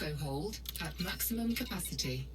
Cargo hold at maximum capacity.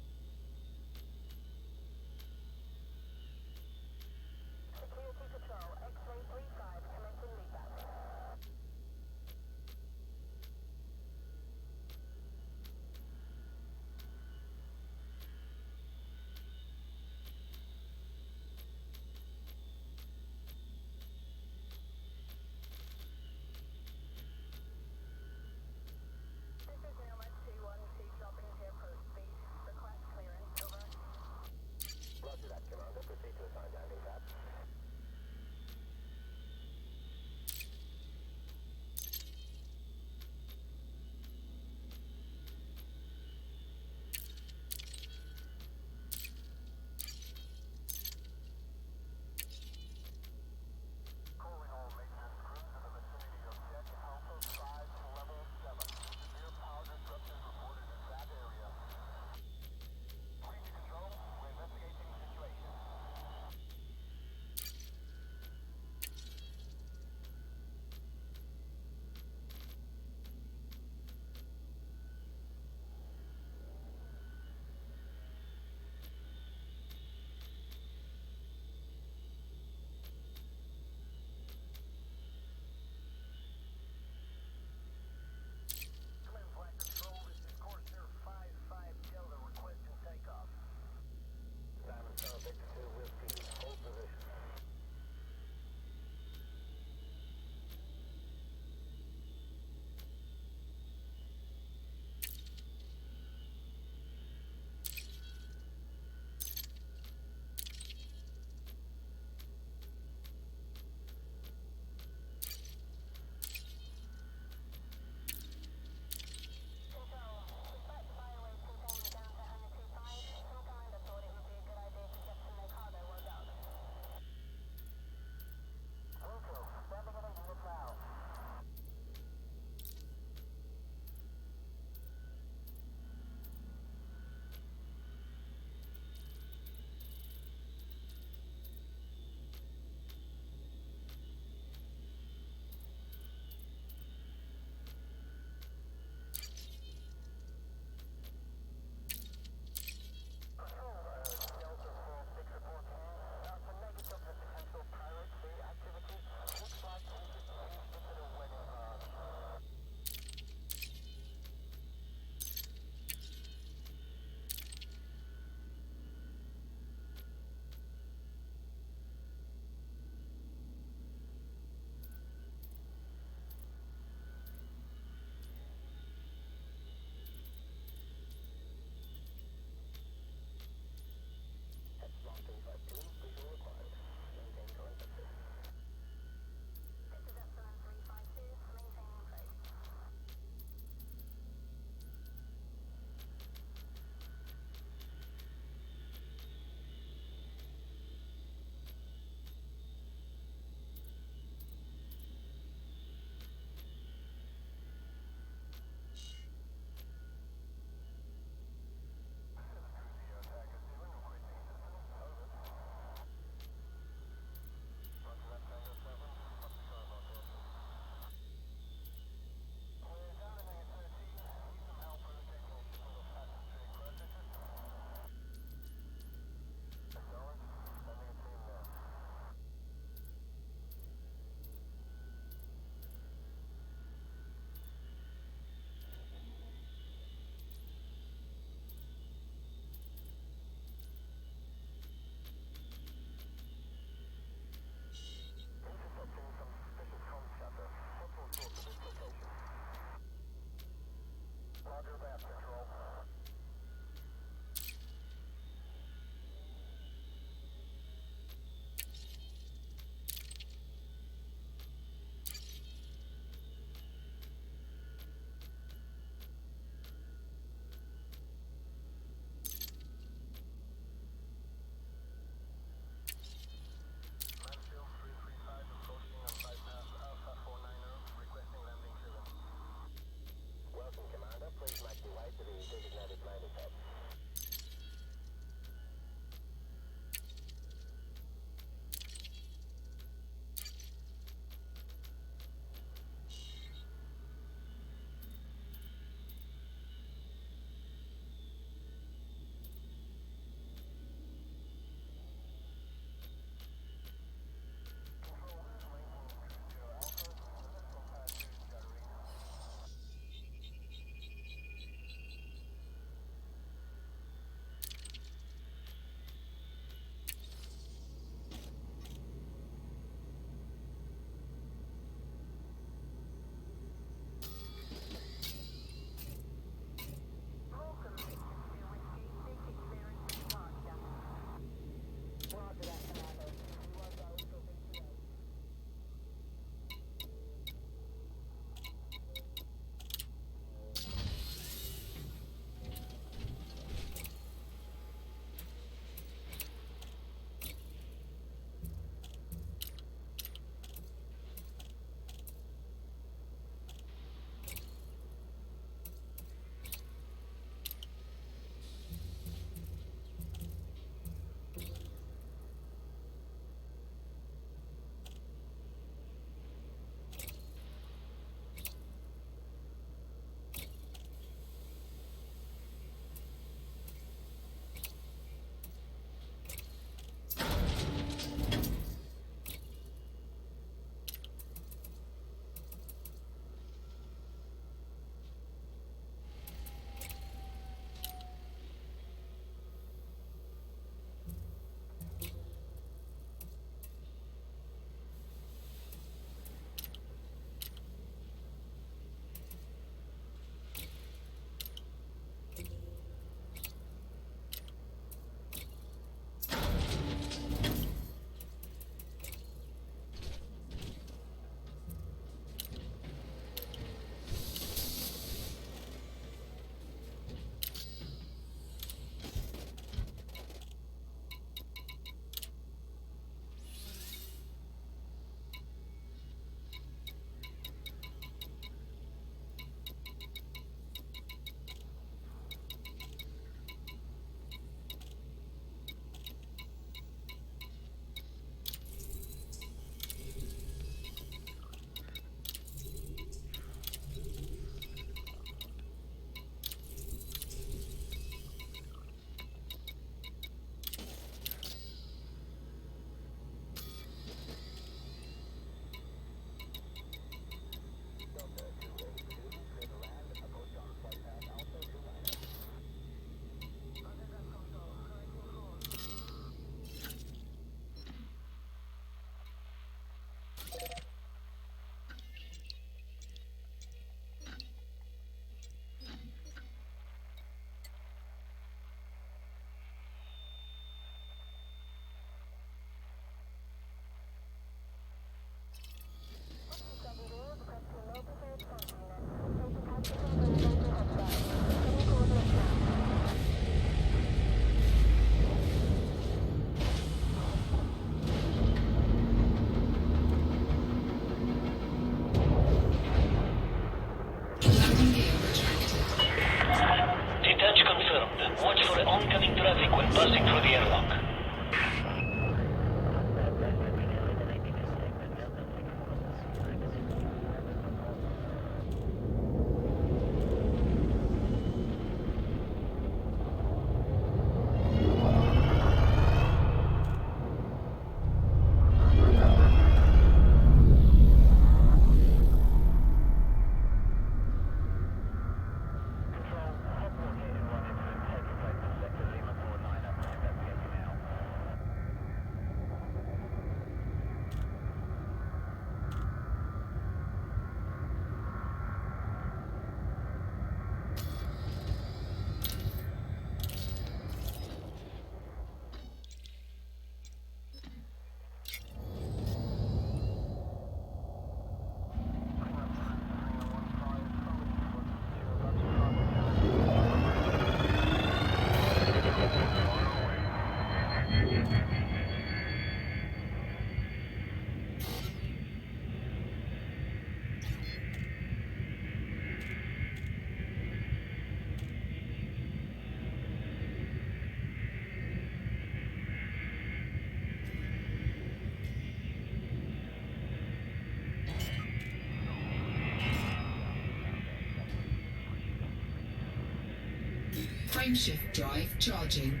Frameshift drive charging.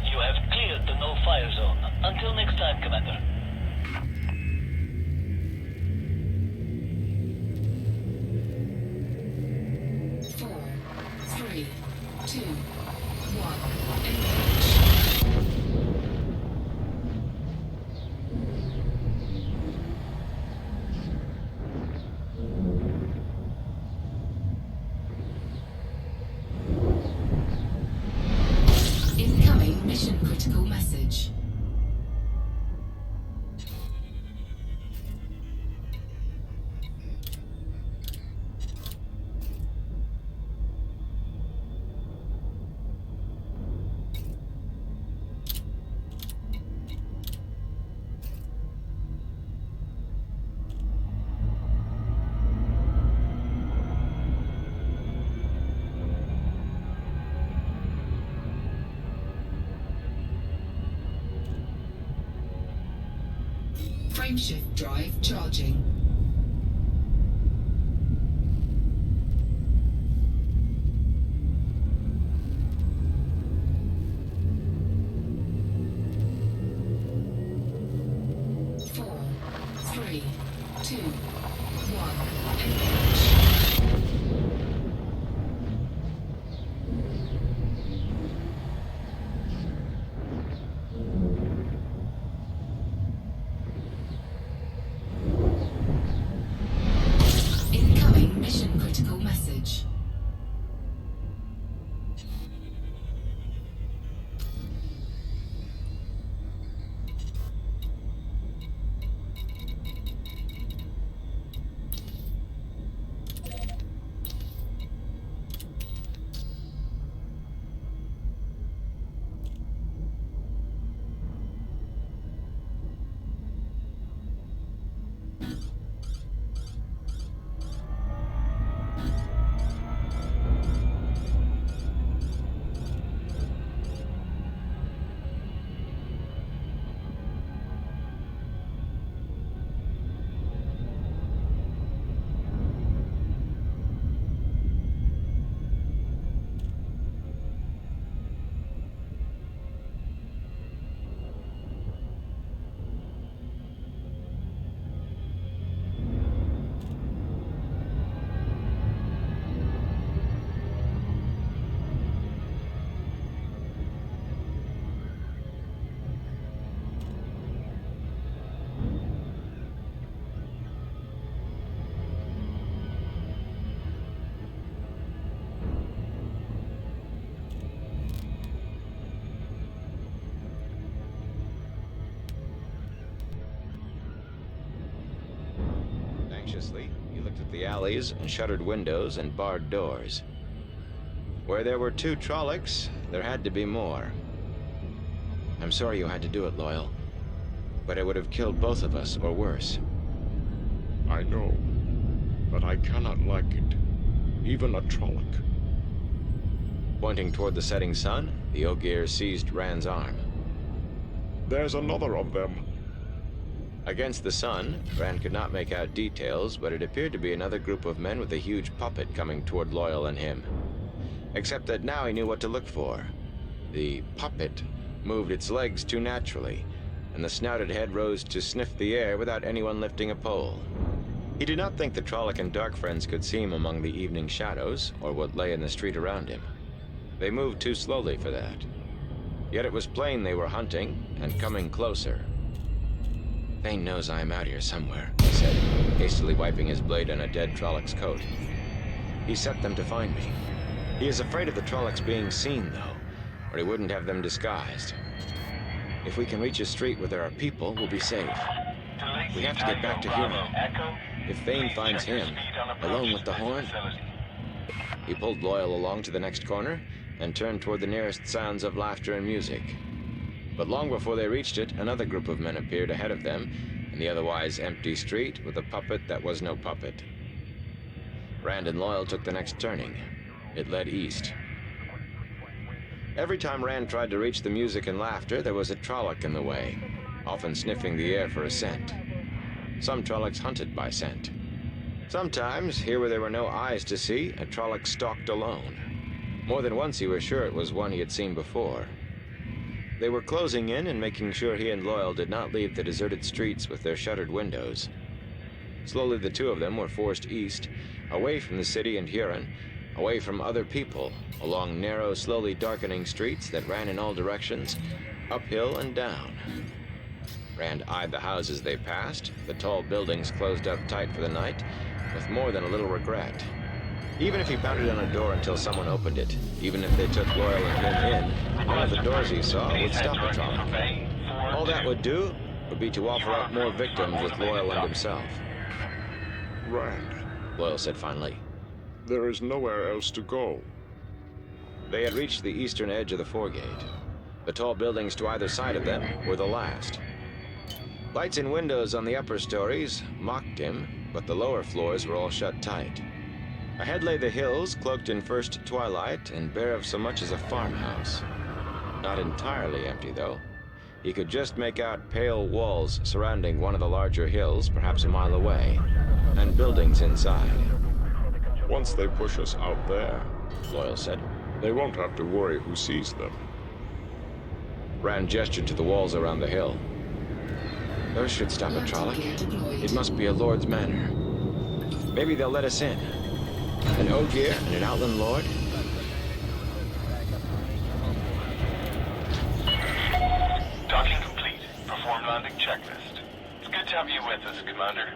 You have cleared the no-fire zone. Until next time, Commander. Four, three, two, one. Engage. Incoming mission critical message. Frameshift drive charging. Four, three, two, one. Engage. Incoming mission critical message. Anxiously, he looked at the alleys and shuttered windows and barred doors. Where there were 2 Trollocs, there had to be more. I'm sorry you had to do it, Loyal. But it would have killed both of us, or worse. I know, but I cannot like it. Even a Trolloc. Pointing toward the setting sun, the Ogier seized Rand's arm. There's another of them. Against the sun, Rand could not make out details, but it appeared to be another group of men with a huge puppet coming toward Loyal and him. Except that now he knew what to look for. The puppet moved its legs too naturally, and the snouted head rose to sniff the air without anyone lifting a pole. He did not think the Trolloc and Dark Friends could see him among the evening shadows, or what lay in the street around him. They moved too slowly for that. Yet it was plain they were hunting, and coming closer. Thane knows I am out here somewhere, he said, hastily wiping his blade on a dead Trolloc's coat. He set them to find me. He is afraid of the Trollocs being seen, though, or he wouldn't have them disguised. If we can reach a street where there are people, we'll be safe. We have to get back to Hero. If Thane finds him, alone with the horn... He pulled Loyal along to the next corner and turned toward the nearest sounds of laughter and music. But long before they reached it, another group of men appeared ahead of them in the otherwise empty street with a puppet that was no puppet. Rand and Loyal took the next turning. It led east. Every time Rand tried to reach the music and laughter, there was a Trolloc in the way, often sniffing the air for a scent. Some Trollocs hunted by scent. Sometimes, here where there were no eyes to see, a Trolloc stalked alone. More than once he was sure it was one he had seen before. They were closing in and making sure he and Loyal did not leave the deserted streets with their shuttered windows. Slowly the two of them were forced east, away from the city and Huron, away from other people, along narrow, slowly darkening streets that ran in all directions, uphill and down. Rand eyed the houses they passed, the tall buildings closed up tight for the night, with more than a little regret. Even if he pounded on a door until someone opened it, even if they took Loyal and him in, none of the doors he saw would stop a Trolloc. All that would do would be to offer up more victims with Loyal and himself. Rand, Loyal said finally. there is nowhere else to go. They had reached the eastern edge of the foregate. The tall buildings to either side of them were the last. Lights in windows on the upper stories mocked him, but the lower floors were all shut tight. Ahead lay the hills, cloaked in first twilight and bare of so much as a farmhouse. Not entirely empty, though. He could just make out pale walls surrounding one of the larger hills, perhaps a mile away, and buildings inside. Once they push us out there, Loyal said. they won't have to worry who sees them. Rand gestured to the walls around the hill. Those should stop a Trolloc. It must be a Lord's manor. Maybe they'll let us in. An Ogier and an Outland Lord? Docking complete. Perform landing checklist. It's good to have you with us, Commander.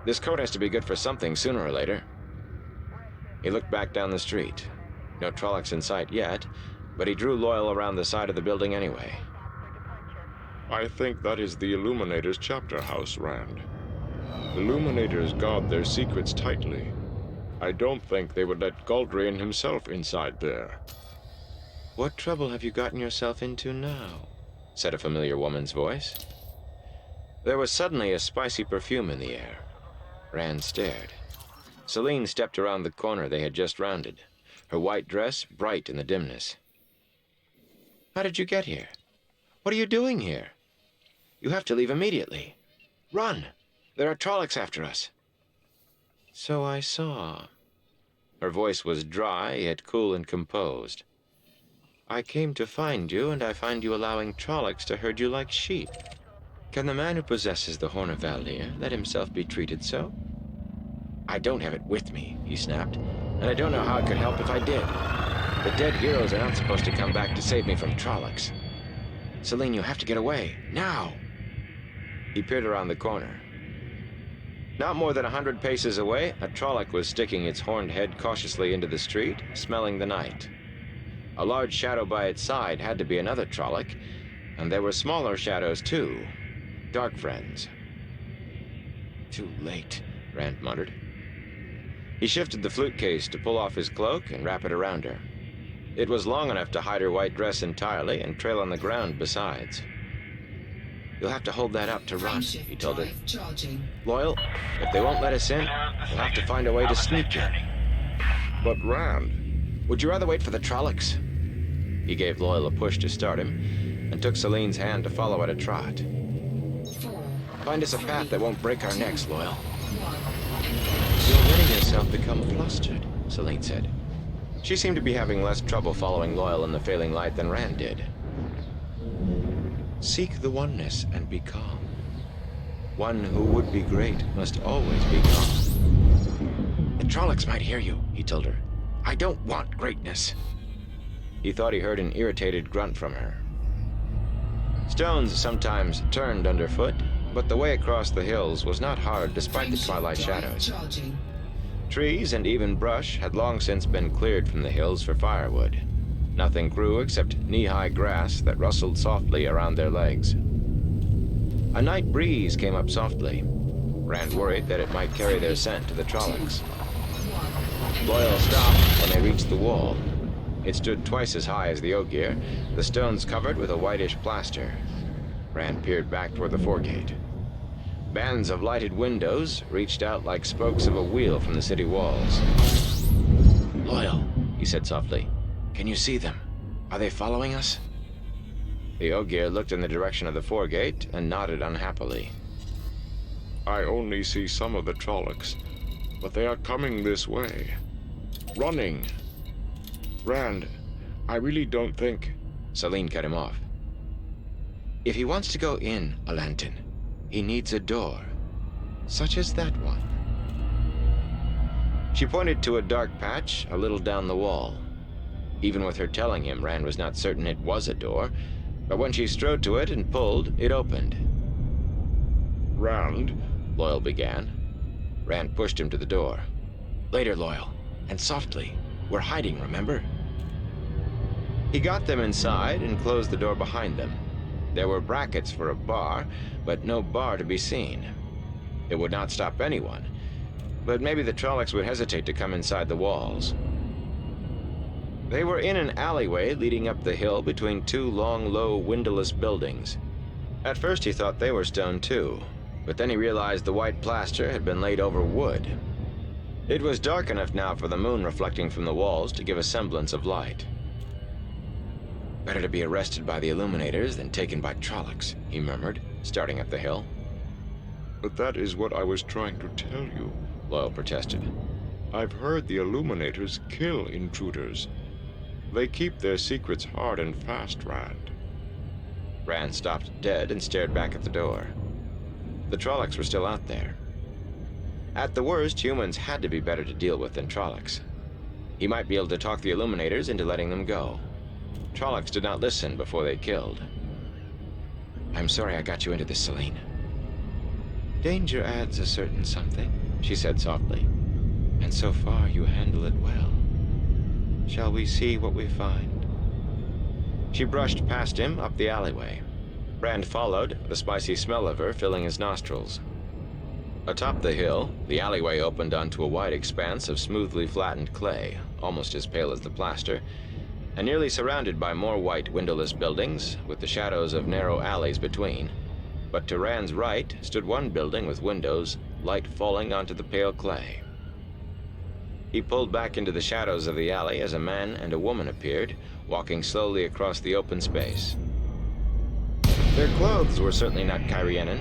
This code has to be good for something sooner or later. He looked back down the street. No Trollocs in sight yet, but he drew Loyal around the side of the building anyway. I think that is the Illuminators' chapter house, Rand. Illuminators guard their secrets tightly. I don't think they would let Galdrian himself inside there. What trouble have you gotten yourself into now? Said a familiar woman's voice. There was suddenly a spicy perfume in the air. Rand stared. Celine stepped around the corner they had just rounded, her white dress bright in the dimness. How did you get here? What are you doing here? You have to leave immediately. Run! There are Trollocs after us. So I saw. Her voice was dry, yet cool and composed. I came to find you, and I find you allowing Trollocs to herd you like sheep. Can the man who possesses the Horn of Valdir let himself be treated so? I don't have it with me, he snapped, and I don't know how it could help if I did. The dead heroes are not supposed to come back to save me from Trollocs. Celine, you have to get away, now! He peered around the corner. Not more than 100 paces away, a Trolloc was sticking its horned head cautiously into the street, smelling the night. A large shadow by its side had to be another Trolloc, and there were smaller shadows too. Dark friends. Too late, Rand muttered. He shifted the flute case to pull off his cloak and wrap it around her. It was long enough to hide her white dress entirely and trail on the ground besides. You'll have to hold that up to run, Frameshift he told her. drive charging. Loyal, if they won't let us in, we'll have to find a way to sneak in. But Rand, Would you rather wait for the Trollocs? He gave Loyal a push to start him, and took Celine's hand to follow at a trot. 4, Find us a path that won't break our necks, Loyal. 1, engage. You're letting yourself become flustered, Celine said. She seemed to be having less trouble following Loyal in the failing light than Rand did. Seek the oneness and be calm. One who would be great must always be calm. The Trollocs might hear you, he told her. I don't want greatness. He thought he heard an irritated grunt from her. Stones sometimes turned underfoot, but the way across the hills was not hard despite the Frameshift twilight drive shadows. charging. Trees and even brush had long since been cleared from the hills for firewood. Nothing grew except knee-high grass that rustled softly around their legs. A night breeze came up softly. Rand worried that it might carry their scent to the Trollocs. 1, Loyal stopped when they reached the wall. It stood twice as high as the Ogier, the stones covered with a whitish plaster. Rand peered back toward the foregate. Bands of lighted windows reached out like spokes of a wheel from the city walls. Loyal, he said softly. Can you see them? Are they following us? The Ogier looked in the direction of the foregate and nodded unhappily. I only see some of the Trollocs, but they are coming this way. Running. Rand, I really don't think... Celine cut him off. If he wants to go in, Alantin, he needs a door, such as that one. She pointed to a dark patch a little down the wall. Even with her telling him, Rand was not certain it was a door, but when she strode to it and pulled, it opened. Rand, Loyal began. Rand pushed him to the door. Later, Loyal, and softly. We're hiding, remember? He got them inside and closed the door behind them. There were brackets for a bar, but no bar to be seen. It would not stop anyone, but maybe the Trollocs would hesitate to come inside the walls. They were in an alleyway leading up the hill between two long, low, windowless buildings. At first he thought they were stone too, but then he realized the white plaster had been laid over wood. It was dark enough now for the moon reflecting from the walls to give a semblance of light. Better to be arrested by the Illuminators than taken by Trollocs, he murmured, starting up the hill. but that is what I was trying to tell you. Loyal protested. I've heard the Illuminators kill intruders. They keep their secrets hard and fast, Rand. Rand stopped dead and stared back at the door. The Trollocs were still out there. At the worst, humans had to be better to deal with than Trollocs. He might be able to talk the Illuminators into letting them go. Trollocs did not listen before they killed. I'm sorry I got you into this, Celine. Danger adds a certain something, she said softly. And so far you handle it well. Shall we see what we find? She brushed past him up the alleyway. Rand followed, the spicy smell of her filling his nostrils. Atop the hill, the alleyway opened onto a wide expanse of smoothly flattened clay, almost as pale as the plaster, and nearly surrounded by more white windowless buildings, with the shadows of narrow alleys between. But to Rand's right stood one building with windows, light falling onto the pale clay. He pulled back into the shadows of the alley as a man and a woman appeared, walking slowly across the open space. Their clothes were certainly not Kyrianan.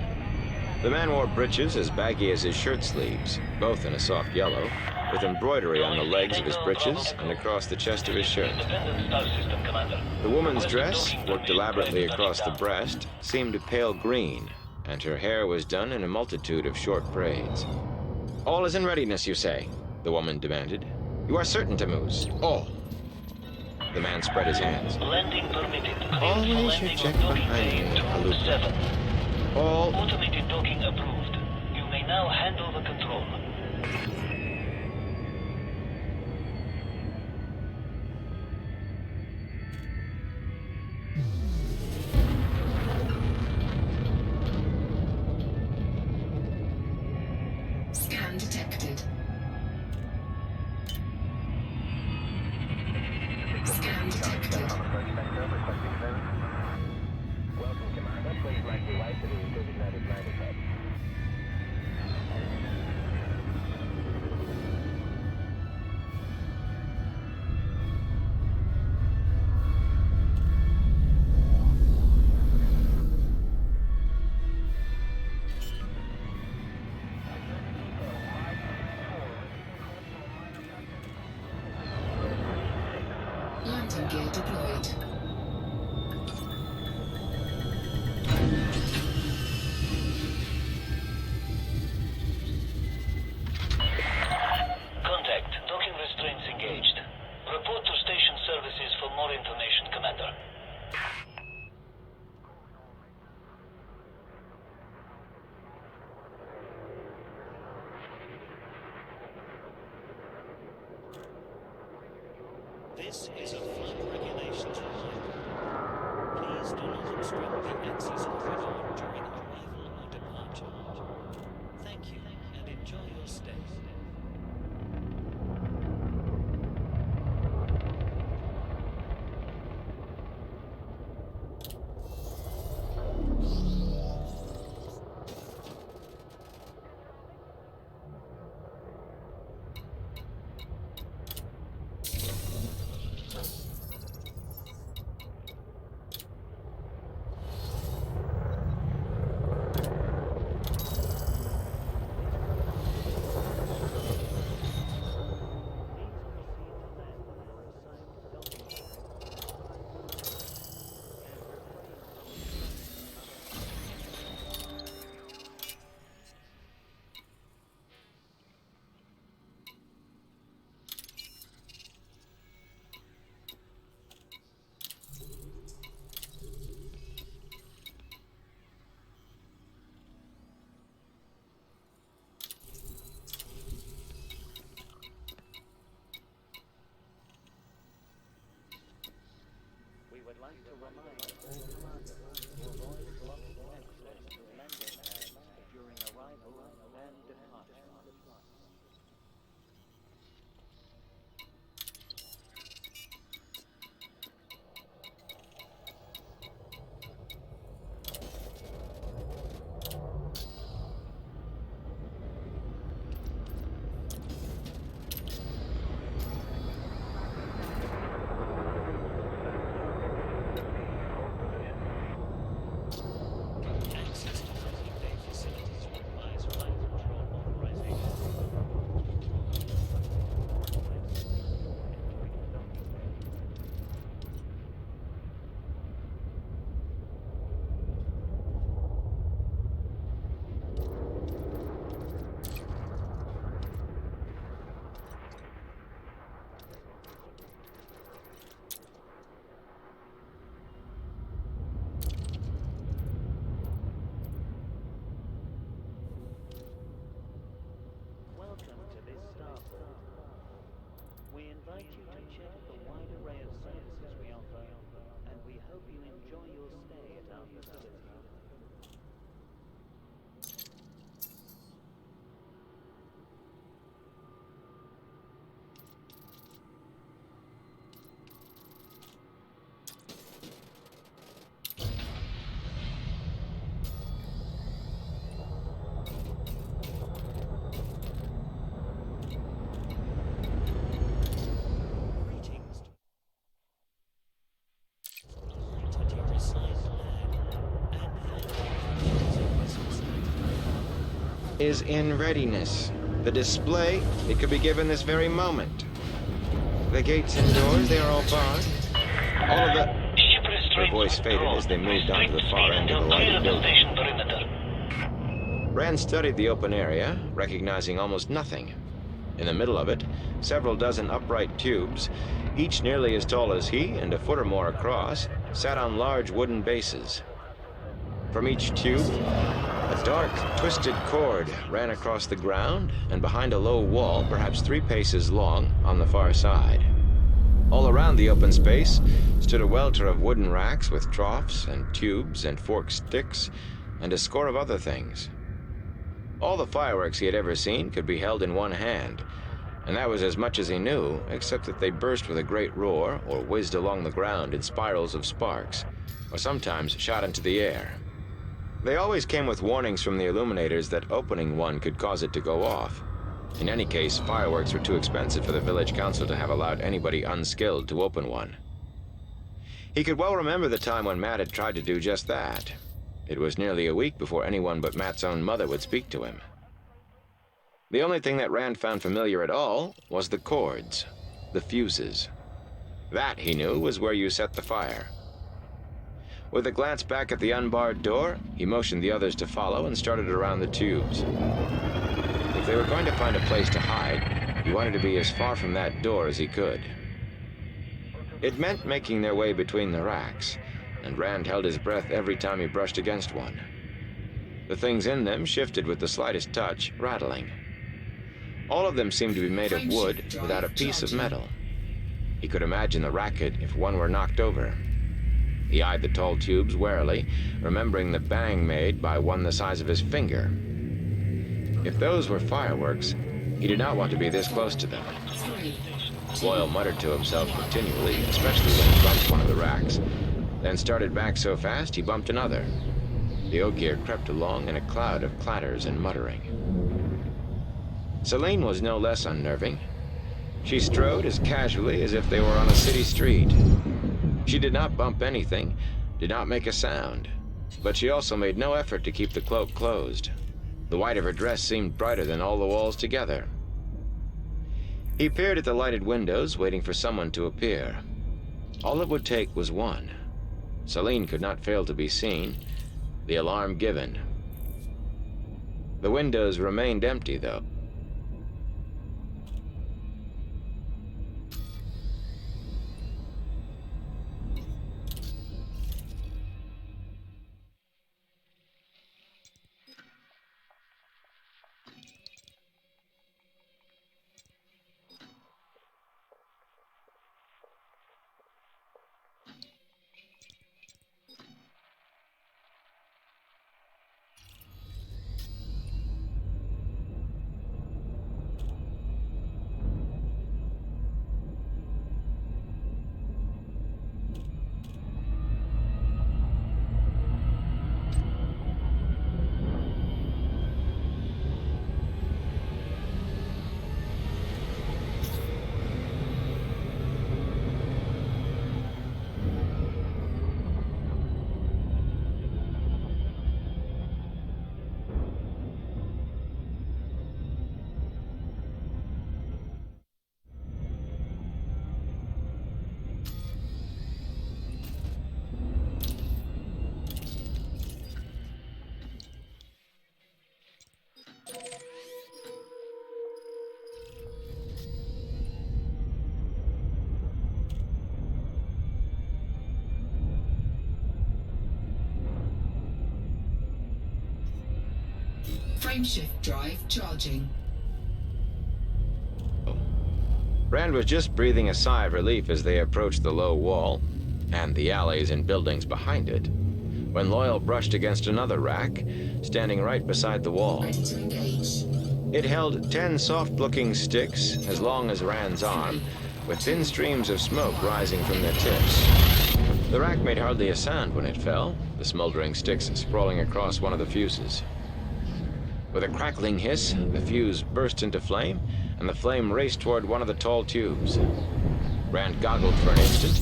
The man wore breeches as baggy as his shirt sleeves, both in a soft yellow, with embroidery on the legs of his breeches and across the chest of his shirt. Independent Star System, Commander. The woman's dress, Requesting worked docking elaborately complete. across the breast, seemed pale green, and her hair was done in a multitude of short braids. All is in readiness, you say? The woman demanded. You are certain, Tammuz? All. The man spread his hands. Landing permitted. Cleared for Always landing should check on docking behind bay me, Alupra. 27. All. Automated docking approved. You may now handle the control. Scan detected. Scan detected. Welcome, Commander. Please make your way to the designated landing pad. Landing gear deployed. Contact. Docking restraints engaged. Report to station services for more information, Commander. This is a flight regulations reminder. Please do not obstruct the access corridor during arrival or departure. Thank you, and enjoy your stay. We would like to remind all commanders to avoid blocking access to landing pads during arrival and departure. Access to docking bay facilities requires flight control sign plan and hand you the specific. Is in readiness. The display, it could be given this very moment. The gates and doors, they are all barred. All of the... Ship Her restraints voice faded withdrawn. as they moved on to the Restrict far speed end of the until clear lighted of the building. station perimeter. Rand studied the open area, recognizing almost nothing. In the middle of it, several dozen upright tubes, each nearly as tall as he and a foot or more across, sat on large wooden bases. From each tube, a dark, twisted cord ran across the ground and behind a low wall, perhaps 3 paces long, on the far side. All around the open space stood a welter of wooden racks with troughs and tubes and forked sticks and a score of other things. All the fireworks he had ever seen could be held in one hand, and that was as much as he knew, except that they burst with a great roar or whizzed along the ground in spirals of sparks, or sometimes shot into the air. They always came with warnings from the illuminators that opening one could cause it to go off. In any case, fireworks were too expensive for the village council to have allowed anybody unskilled to open one. He could well remember the time when Matt had tried to do just that. It was nearly a week before anyone but Matt's own mother would speak to him. The only thing that Rand found familiar at all was the cords, the fuses. That, he knew, was where you set the fire. With a glance back at the unbarred door, he motioned the others to follow and started around the tubes. If they were going to find a place to hide, he wanted to be as far from that door as he could. It meant making their way between the racks, and Rand held his breath every time he brushed against one. The things in them shifted with the slightest touch, rattling. All of them seemed to be made of wood without a piece of metal. He could imagine the racket if one were knocked over. He eyed the tall tubes warily, remembering the bang made by one the size of his finger. If those were fireworks, he did not want to be this close to them. 3, Loyal muttered to himself continually, especially when he bumped one of the racks, then started back so fast he bumped another. The Ogier crept along in a cloud of clatters and muttering. Celine was no less unnerving. She strode as casually as if they were on a city street. She did not bump anything, did not make a sound, but she also made no effort to keep the cloak closed. The white of her dress seemed brighter than all the walls together. He peered at the lighted windows, waiting for someone to appear. All it would take was one. Celine could not fail to be seen, the alarm given. The windows remained empty, though. Frameshift drive charging. Rand was just breathing a sigh of relief as they approached the low wall, and the alleys and buildings behind it, when Loyal brushed against another rack, standing right beside the wall. Ready to engage. It held 10 soft-looking sticks, as long as Rand's arm, with thin streams of smoke rising from their tips. The rack made hardly a sound when it fell, the smoldering sticks sprawling across one of the fuses. With a crackling hiss, the fuse burst into flame, and the flame raced toward one of the tall tubes. Rand goggled for an instant,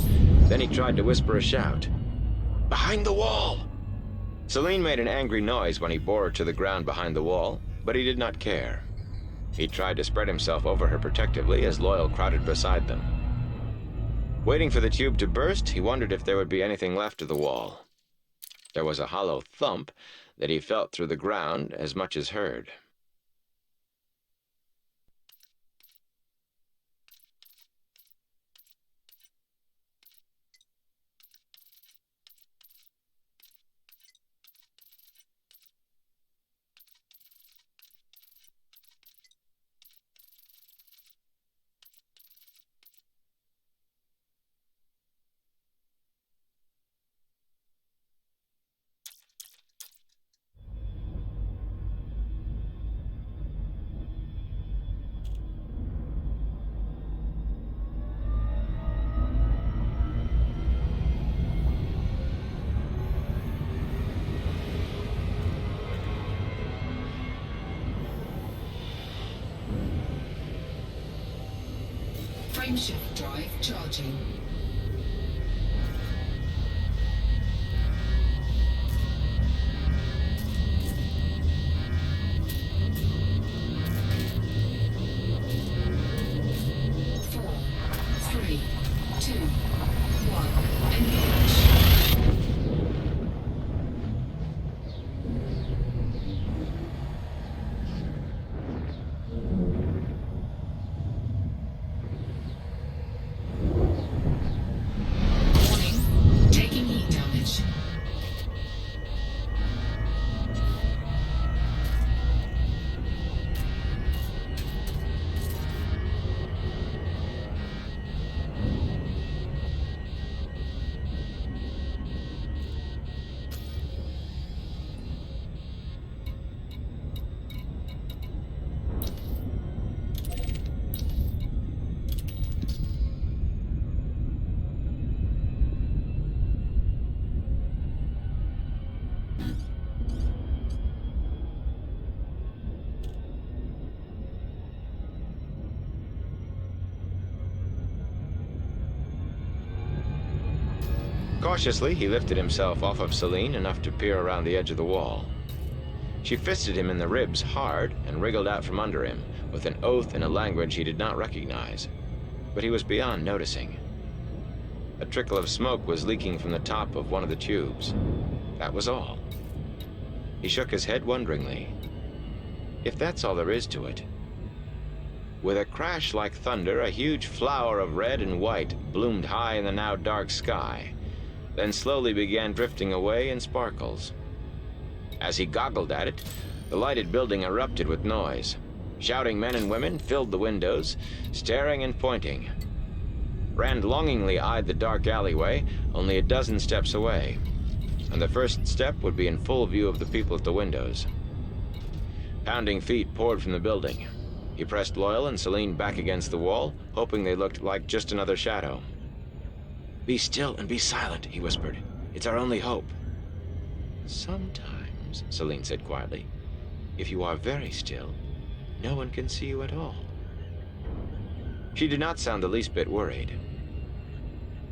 then he tried to whisper a shout. Behind the wall! Celine made an angry noise when he bore her to the ground behind the wall, but he did not care. He tried to spread himself over her protectively as Loyal crowded beside them. Waiting for the tube to burst, he wondered if there would be anything left of the wall. There was a hollow thump that he felt through the ground as much as heard. Frameshift drive charging. Four, three, two, one, engage. Taking heat damage. Cautiously, he lifted himself off of Celine enough to peer around the edge of the wall. She fisted him in the ribs hard and wriggled out from under him with an oath in a language he did not recognize, but he was beyond noticing. A trickle of smoke was leaking from the top of one of the tubes. That was all. He shook his head wonderingly. If that's all there is to it. With a crash like thunder, a huge flower of red and white bloomed high in the now dark sky, then slowly began drifting away in sparkles. As he goggled at it, the lighted building erupted with noise. Shouting men and women filled the windows, staring and pointing. Rand longingly eyed the dark alleyway, only a dozen steps away, and the first step would be in full view of the people at the windows. Pounding feet poured from the building. He pressed Loyal and Celine back against the wall, hoping they looked like just another shadow. "Be still and be silent," he whispered. "It's our only hope." "Sometimes," Celine said quietly, "if you are very still, no one can see you at all." She did not sound the least bit worried.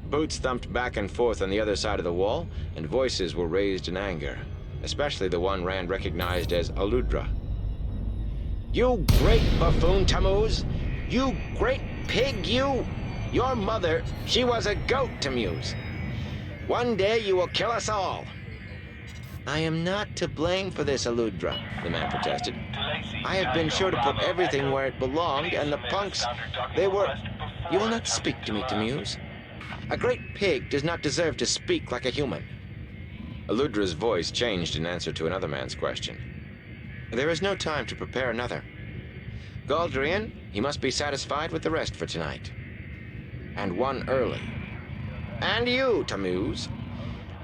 Boots thumped back and forth on the other side of the wall, and voices were raised in anger, especially the one Rand recognized as Aludra. "You great buffoon, Tammuz! You great pig, you! Your mother, she was a goat, Tammuz. One day you will kill us all." "I am not to blame for this, Aludra," the man protested. "I have been sure to put everything where it belonged, and the punks, they were..." "You will not speak to me, Tammuz. A great pig does not deserve to speak like a human." Aludra's voice changed in answer to another man's question. "There is no time to prepare another. Galdrian, he must be satisfied with the rest for tonight. And one early. And you, Tammuz,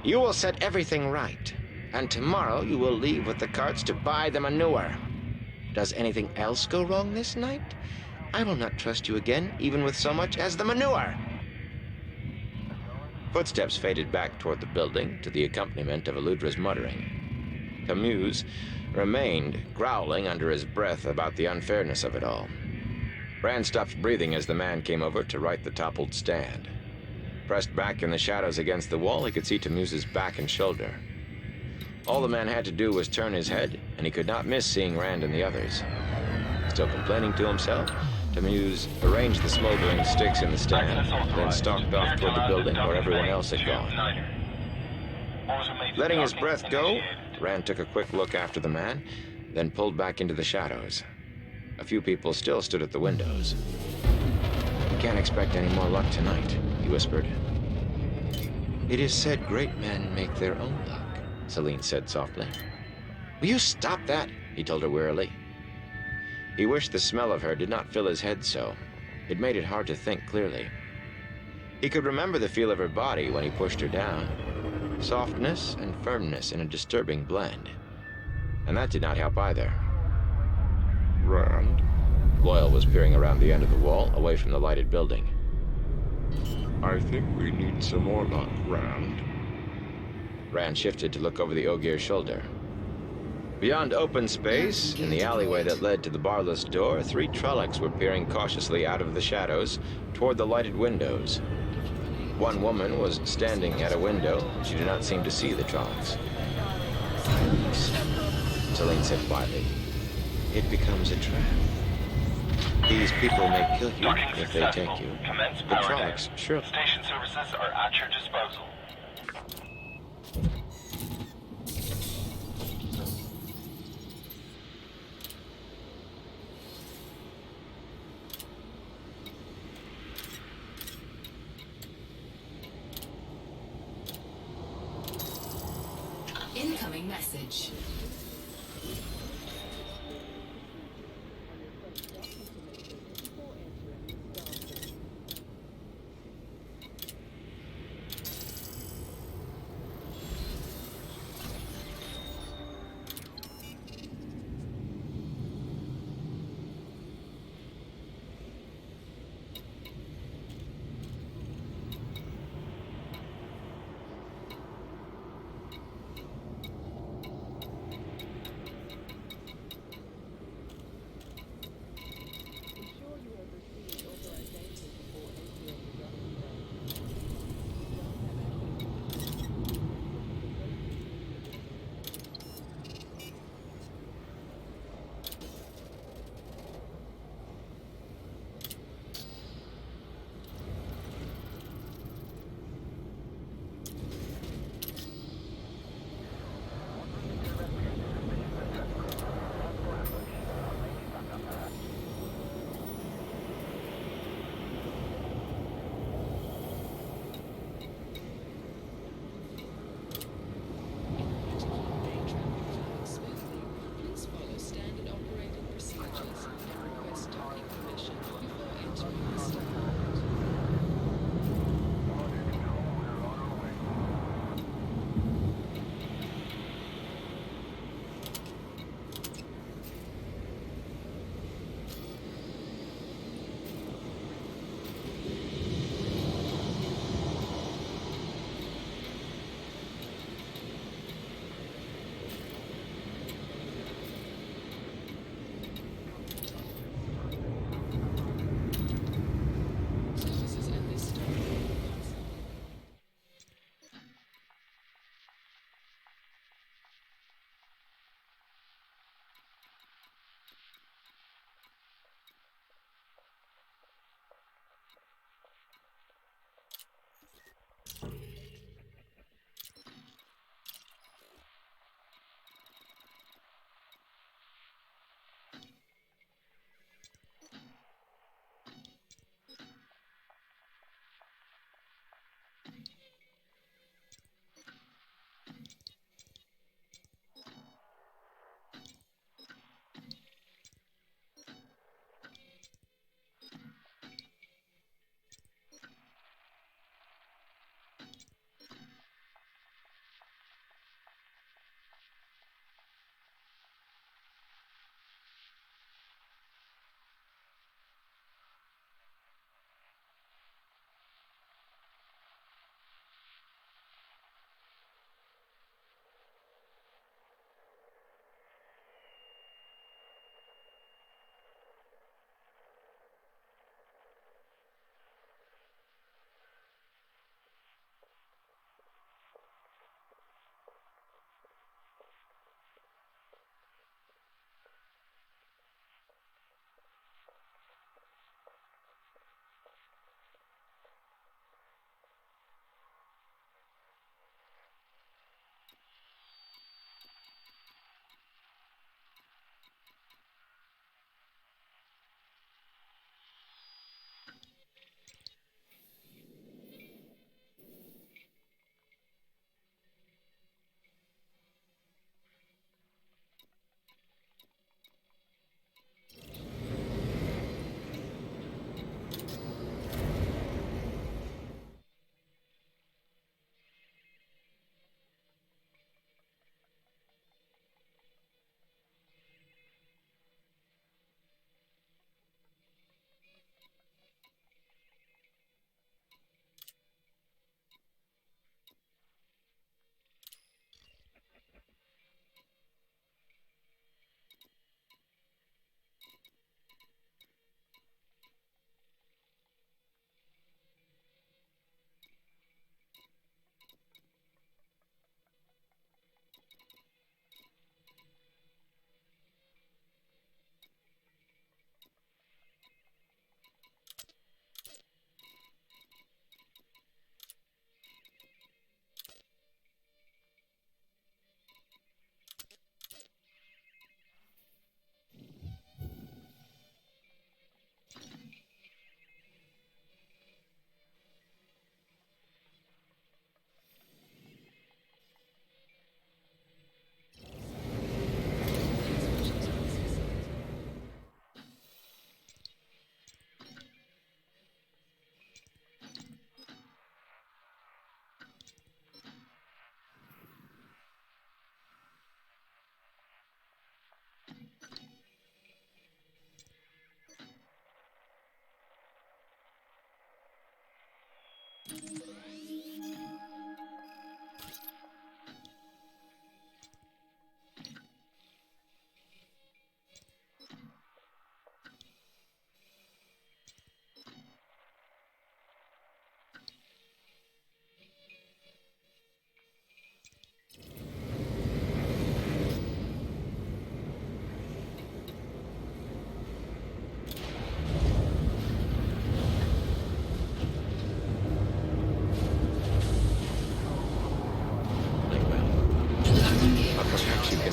you will set everything right, and tomorrow you will leave with the carts to buy the manure. Does anything else go wrong this night? I will not trust you again, even with so much as the manure." Footsteps faded back toward the building to the accompaniment of Aludra's muttering. Tammuz remained, growling under his breath about the unfairness of it all. Rand stopped breathing as the man came over to right the toppled stand. Pressed back in the shadows against the wall, he could see Tamuse's back and shoulder. All the man had to do was turn his head, and he could not miss seeing Rand and the others. Still complaining to himself, Tamuse arranged the smoldering sticks in the stand, then stalked off toward the building where everyone else had gone. Letting his breath go, Rand took a quick look after the man, then pulled back into the shadows. A few people still stood at the windows. "We can't expect any more luck tonight," he whispered. "It is said great men make their own luck," Celine said softly. "Will you stop that?" he told her wearily. He wished the smell of her did not fill his head so. It made it hard to think clearly. He could remember the feel of her body when he pushed her down. Softness and firmness in a disturbing blend. And that did not help either. Rand, Loyal was peering around the end of the wall, away from the lighted building. I think we need some more luck, Rand. Rand shifted to look over the Ogier's shoulder. Beyond open space, in the alleyway that led to the barless door, 3 Trollocs were peering cautiously out of the shadows toward the lighted windows. One woman was standing at a window. She did not seem to see the Trollocs. "Silence," Celine said quietly. "It becomes a trap. These people may kill you Docking if they successful. take you. Commence The power Trollocs, down. sure." Station services are at your disposal. Incoming message.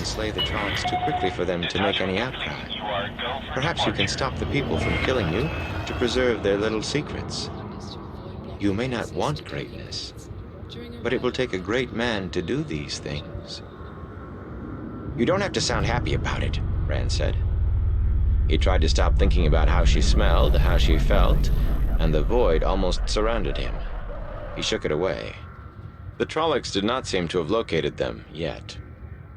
and slay the Trollocs too quickly for them to make any outcry. You are go for Perhaps you can stop the people from killing you to preserve their little secrets. You may not want greatness, but it will take a great man to do these things. You don't have to sound happy about it, Rand said. He tried to stop thinking about how she smelled, how she felt, and the void almost surrounded him. He shook it away. The Trollocs did not seem to have located them yet.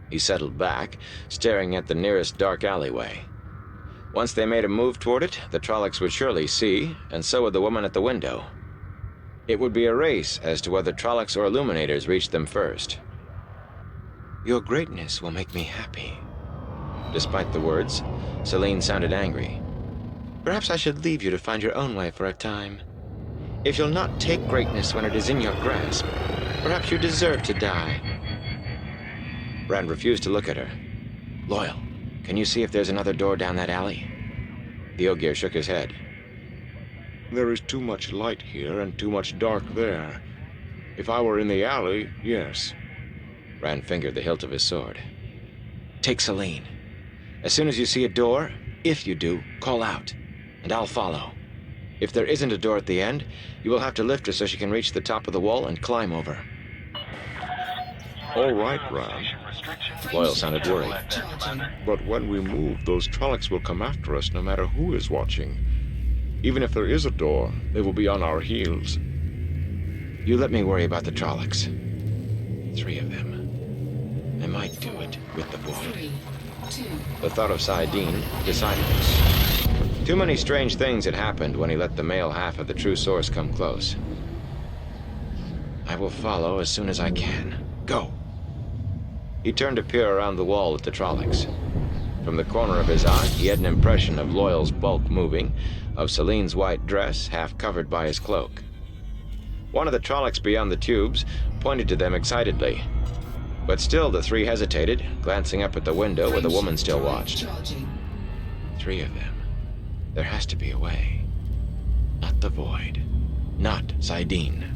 He settled back, staring at the nearest dark alleyway. Once they made a move toward it, the Trollocs would surely see, and so would the woman at the window. It would be a race as to whether Trollocs or Illuminators reached them first. Your greatness will make me happy. Despite the words, Selene sounded angry. Perhaps I should leave you to find your own way for a time. If you'll not take greatness when it is in your grasp, perhaps you deserve to die. Rand refused to look at her. Loyal, can you see if there's another door down that alley? The Ogier shook his head. There is too much light here and too much dark there. If I were in the alley, yes. Rand fingered the hilt of his sword. Take Selene. As soon as you see a door, if you do, call out, and I'll follow. If there isn't a door at the end, you will have to lift her so she can reach the top of the wall and climb over. All right, Rand. Loyal sounded worried. Charging. But when we move, those Trollocs will come after us no matter who is watching. Even if there is a door, they will be on our heels. You let me worry about the Trollocs. 3 of them. I might do it with the void. 3, 2, The thought of Saidin decided it. Too many strange things had happened when he let the male half of the true source come close. I will follow as soon as I can. Go! He turned to peer around the wall at the Trollocs. From the corner of his eye, he had an impression of Loyal's bulk moving, of Selene's white dress half covered by his cloak. One of the Trollocs beyond the tubes pointed to them excitedly. But still the 3 hesitated, glancing up at the window where the woman still watched. charging. 3 of them. There has to be a way. Not the void. Not Saidin.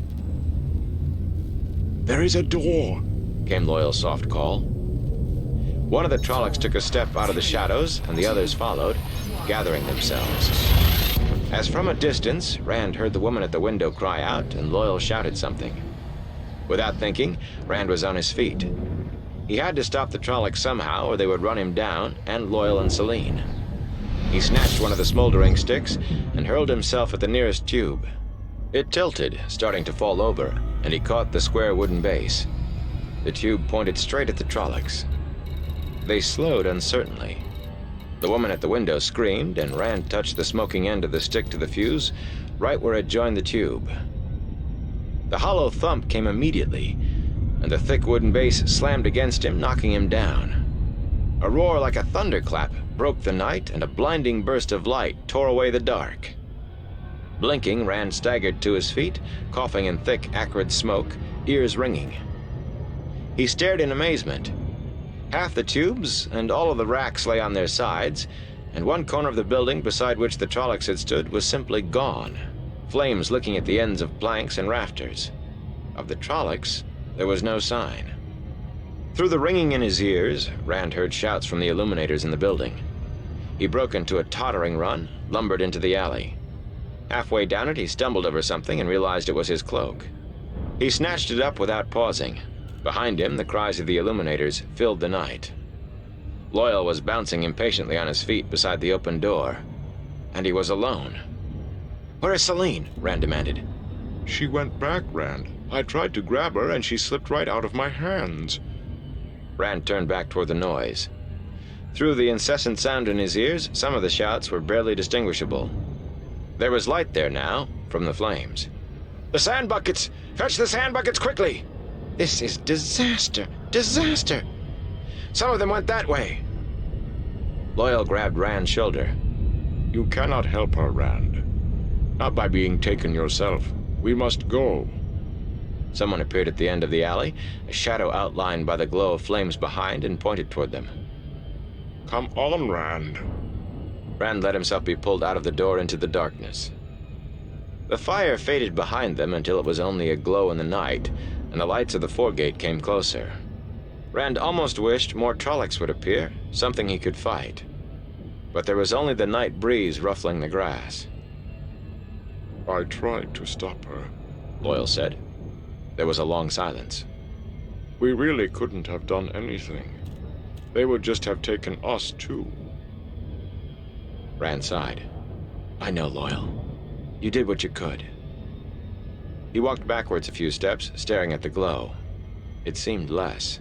There is a door! Came Loyal's soft call. One of the Trollocs took a step out of the shadows, and the others followed, gathering themselves. As from a distance, Rand heard the woman at the window cry out, and Loyal shouted something. Without thinking, Rand was on his feet. He had to stop the Trollocs somehow, or they would run him down, and Loyal and Selene. He snatched one of the smoldering sticks and hurled himself at the nearest tube. It tilted, starting to fall over, and he caught the square wooden base. The tube pointed straight at the Trollocs. They slowed uncertainly. The woman at the window screamed, and Rand touched the smoking end of the stick to the fuse, right where it joined the tube. The hollow thump came immediately, and the thick wooden base slammed against him, knocking him down. A roar like a thunderclap broke the night, and a blinding burst of light tore away the dark. Blinking, Rand staggered to his feet, coughing in thick, acrid smoke, ears ringing. He stared in amazement. Half the tubes and all of the racks lay on their sides, and one corner of the building beside which the Trollocs had stood was simply gone, flames licking at the ends of planks and rafters. Of the Trollocs, there was no sign. Through the ringing in his ears, Rand heard shouts from the Illuminators in the building. He broke into a tottering run, lumbered into the alley. Halfway down it, he stumbled over something and realized it was his cloak. He snatched it up without pausing. Behind him, the cries of the Illuminators filled the night. Loyal was bouncing impatiently on his feet beside the open door, and he was alone. Where is Selene? Rand demanded. She went back, Rand. I tried to grab her, and she slipped right out of my hands. Rand turned back toward the noise. Through the incessant sound in his ears, some of the shouts were barely distinguishable. There was light there now, from the flames. The sand buckets! Fetch the sand buckets quickly! This is disaster! Disaster! Some of them went that way! Loyal grabbed Rand's shoulder. You cannot help her, Rand. Not by being taken yourself. We must go. Someone appeared at the end of the alley, a shadow outlined by the glow of flames behind, and pointed toward them. Come on, Rand. Rand let himself be pulled out of the door into the darkness. The fire faded behind them until it was only a glow in the night, and the lights of the foregate came closer. Rand almost wished more Trollocs would appear, something he could fight. But there was only the night breeze ruffling the grass. I tried to stop her. Loyal said. There was a long silence. We really couldn't have done anything. They would just have taken us too. Rand sighed. I know, Loyal. You did what you could. He walked backwards a few steps, staring at the glow. It seemed less.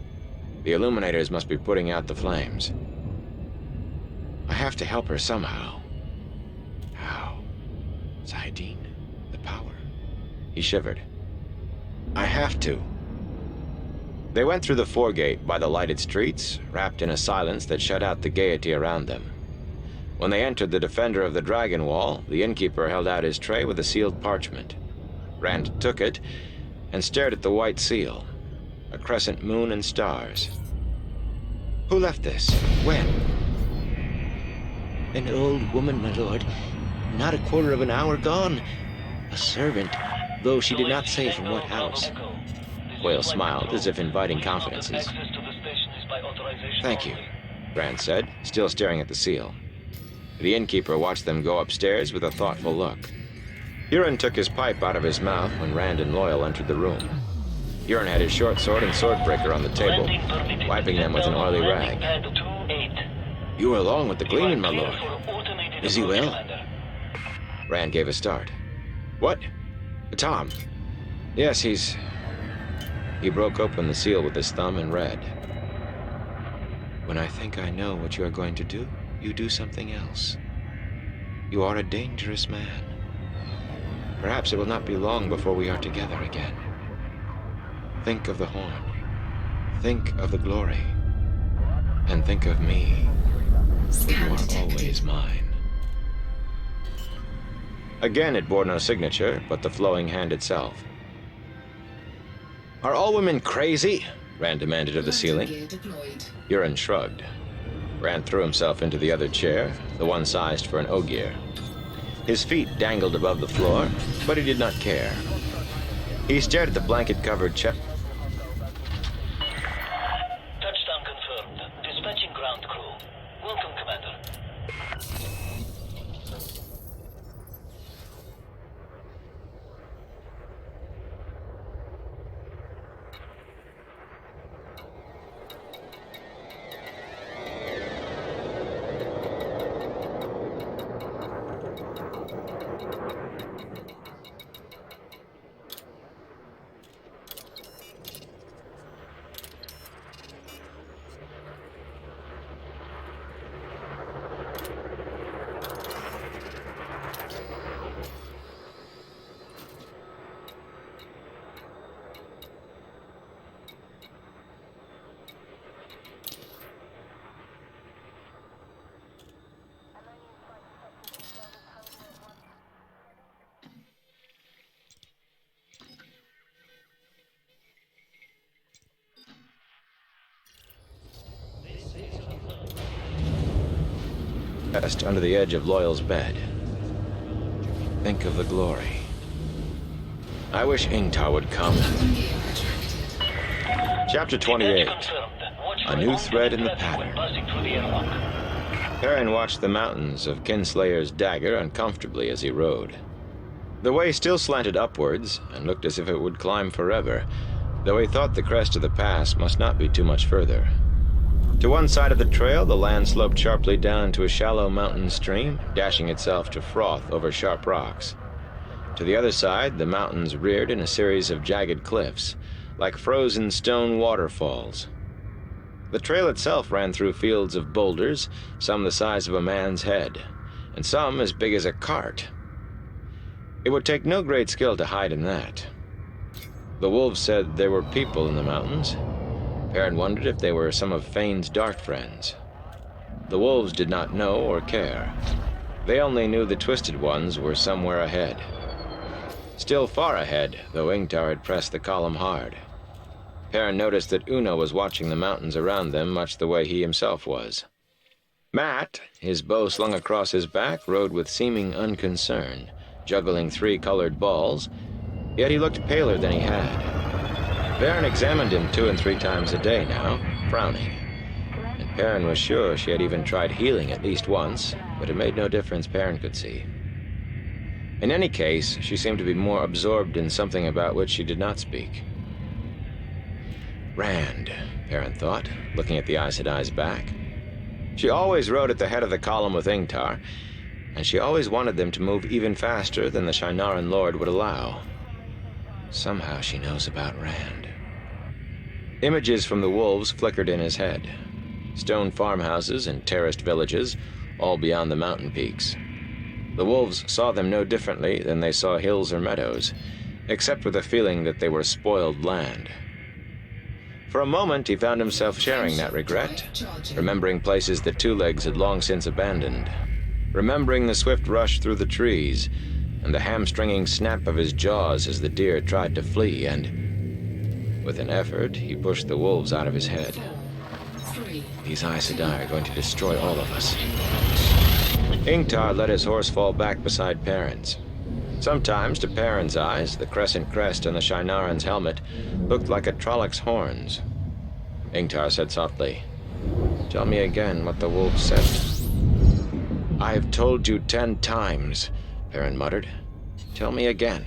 The illuminators must be putting out the flames. I have to help her somehow. How? Saidin? The power? He shivered. I have to. They went through the foregate by the lighted streets, wrapped in a silence that shut out the gaiety around them. When they entered the Defender of the Dragon Wall, the innkeeper held out his tray with a sealed parchment. Rand took it and stared at the white seal, a crescent moon and stars. Who left this? When? An old woman, my lord. Not a quarter of an hour gone. A servant, though she did not say from what house. Whale smiled, as if inviting confidences. Thank you, Rand said, still staring at the seal. The innkeeper watched them go upstairs with a thoughtful look. Huron took his pipe out of his mouth when Rand and Loyal entered the room. Huron had his short sword and swordbreaker on the table, wiping them with an oily rag. You were along with the Gleeman, my lord. Is he well? Rand gave a start. What? Tom. Yes, he's... He broke open the seal with his thumb and read. When I think I know what you are going to do, you do something else. You are a dangerous man. Perhaps it will not be long before we are together again. Think of the horn. Think of the glory. And think of me. For you are always mine. Again, it bore no signature, but the flowing hand itself. Are all women crazy? Rand demanded of the ceiling. Gear deployed. Huron shrugged. Rand threw himself into the other chair, the one sized for an Ogier. His feet dangled above the floor, but he did not care. He stared at the blanket-covered chest. Touchdown confirmed. Dispatching ground crew. Welcome, Commander. Under the edge of Loyal's bed. Think of the glory. I wish Ingtar would come. Gear retracted. Chapter 28. Confirmed. Watch A for new all thread in the threats when pattern. passing through the airlock. Perrin watched the mountains of Kinslayer's dagger uncomfortably as he rode. The way still slanted upwards and looked as if it would climb forever, though he thought the crest of the pass must not be too much further. To one side of the trail, the land sloped sharply down to a shallow mountain stream, dashing itself to froth over sharp rocks. To the other side, the mountains reared in a series of jagged cliffs, like frozen stone waterfalls. The trail itself ran through fields of boulders, some the size of a man's head, and some as big as a cart. It would take no great skill to hide in that. The wolves said there were people in the mountains. Perrin wondered if they were some of Fane's dark friends. The wolves did not know or care. They only knew the Twisted Ones were somewhere ahead. Still far ahead, though Ingtar had pressed the column hard. Perrin noticed that Una was watching the mountains around them much the way he himself was. Matt, his bow slung across his back, rode with seeming unconcern, juggling 3 colored balls, yet he looked paler than he had. Perrin examined him 2 and 3 times a day now, frowning. And Perrin was sure she had even tried healing at least once, but it made no difference Perrin could see. In any case, she seemed to be more absorbed in something about which she did not speak. Rand, Perrin thought, looking at the Aes Sedai's back. She always rode at the head of the column with Ingtar, and she always wanted them to move even faster than the Shienaran Lord would allow. Somehow she knows about Rand. Images from the wolves flickered in his head. Stone farmhouses and terraced villages, all beyond the mountain peaks. The wolves saw them no differently than they saw hills or meadows, except with a feeling that they were spoiled land. For a moment, he found himself sharing that regret, remembering places that Two Legs had long since abandoned, remembering the swift rush through the trees, and the hamstringing snap of his jaws as the deer tried to flee, and with an effort, he pushed the wolves out of his head. These Aes Sedai are going to destroy all of us. Ingtar let his horse fall back beside Perrin's. Sometimes, to Perrin's eyes, the crescent crest on the Shienaran's helmet looked like a Trollocs' horns. Ingtar said softly, "Tell me again what the wolf said." "I've told you 10 times," Perrin muttered. "Tell me again.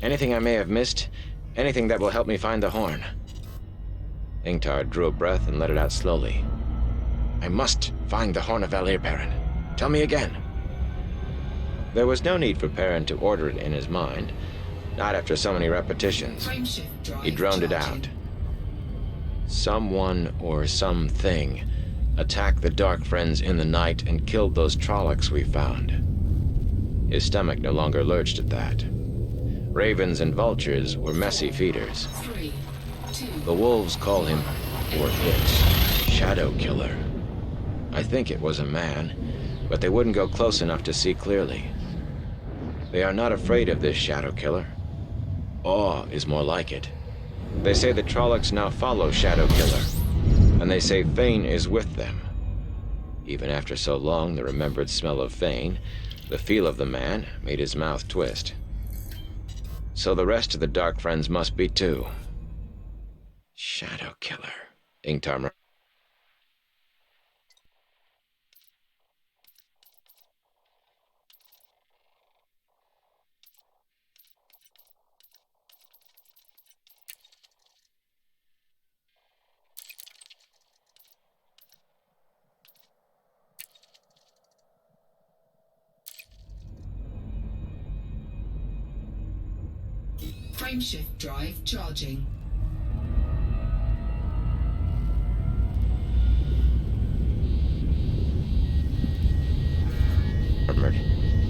Anything I may have missed, anything that will help me find the horn." Ingtar drew a breath and let it out slowly. "I must find the Horn of Valir, Perrin. Tell me again." There was no need for Perrin to order it in his mind, not after so many repetitions. He droned it out. "Someone or something attacked the Dark Friends in the night and killed those Trollocs we found." His stomach no longer lurched at that. Ravens and vultures were messy feeders. The wolves call him, or it, Shadow Killer. I think it was a man, but they wouldn't go close enough to see clearly. They are not afraid of this Shadow Killer. Awe is more like it. They say the Trollocs now follow Shadow Killer, and they say Fane is with them. Even after so long, the remembered smell of Fane, the feel of the man, made his mouth twist. So the rest of the Dark Friends must be too. Shadow Killer, Ingtar. Frameshift drive charging.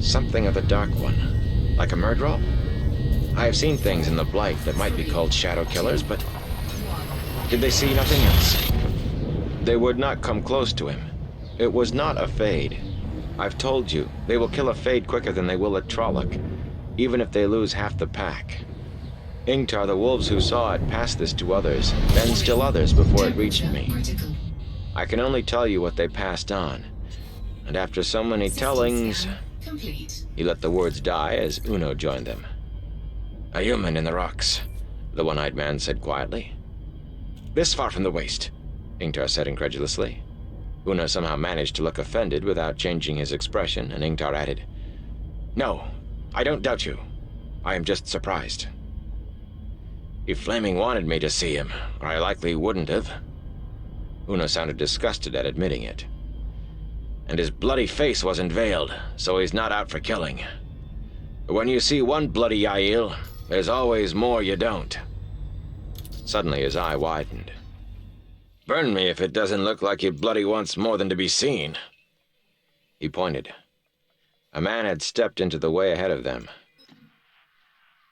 Something of the Dark One. Like a Murdral? I have seen things in the Blight that might be called Shadow Killers, but did they see nothing else? They would not come close to him. It was not a Fade. I've told you, they will kill a Fade quicker than they will a Trolloc, even if they lose half the pack. Ingtar, the wolves who saw it, passed this to others, then still others before it reached me. I can only tell you what they passed on. And after so many tellings... Complete. He let the words die as Uno joined them. "A human in the rocks," the one-eyed man said quietly. "This far from the waste," Ingtar said incredulously. Uno somehow managed to look offended without changing his expression, and Ingtar added, "No, I don't doubt you. I am just surprised." "He flaming wanted me to see him, or I likely wouldn't have." Uno sounded disgusted at admitting it. "And his bloody face wasn't veiled, so he's not out for killing. But when you see one bloody Yael, there's always more you don't." Suddenly his eye widened. "Burn me if it doesn't look like he bloody wants more than to be seen." He pointed. A man had stepped into the way ahead of them.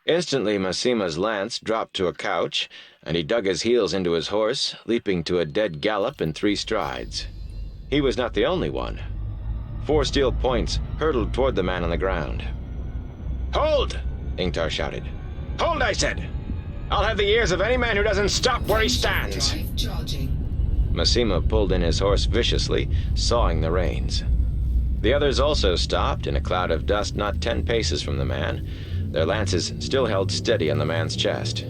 Instantly, Massima's lance dropped to a couch, and he dug his heels into his horse, leaping to a dead gallop in 3 strides. He was not the only one. 4 steel points hurtled toward the man on the ground. "Hold!" Ingtar shouted. "Hold, I said! I'll have the ears of any man who doesn't stop where he stands!" Drive charging. Massima pulled in his horse viciously, sawing the reins. The others also stopped in a cloud of dust not 10 paces from the man, their lances still held steady on the man's chest.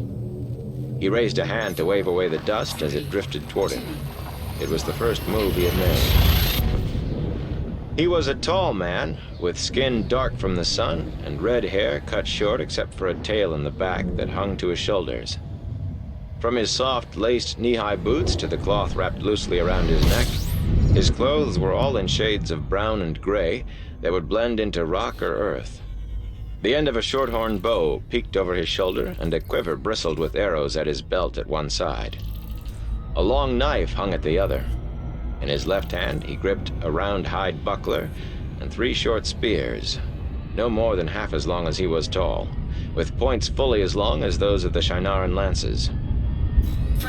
He raised a hand to wave away the dust as it drifted toward him. It was the first move he had made. He was a tall man, with skin dark from the sun and red hair cut short except for a tail in the back that hung to his shoulders. From his soft, laced knee-high boots to the cloth wrapped loosely around his neck, his clothes were all in shades of brown and gray that would blend into rock or earth. The end of a short-horn bow peeked over his shoulder, and a quiver bristled with arrows at his belt at one side. A long knife hung at the other. In his left hand, he gripped a round hide buckler and 3 short spears, no more than half as long as he was tall, with points fully as long as those of the Shinaran lances.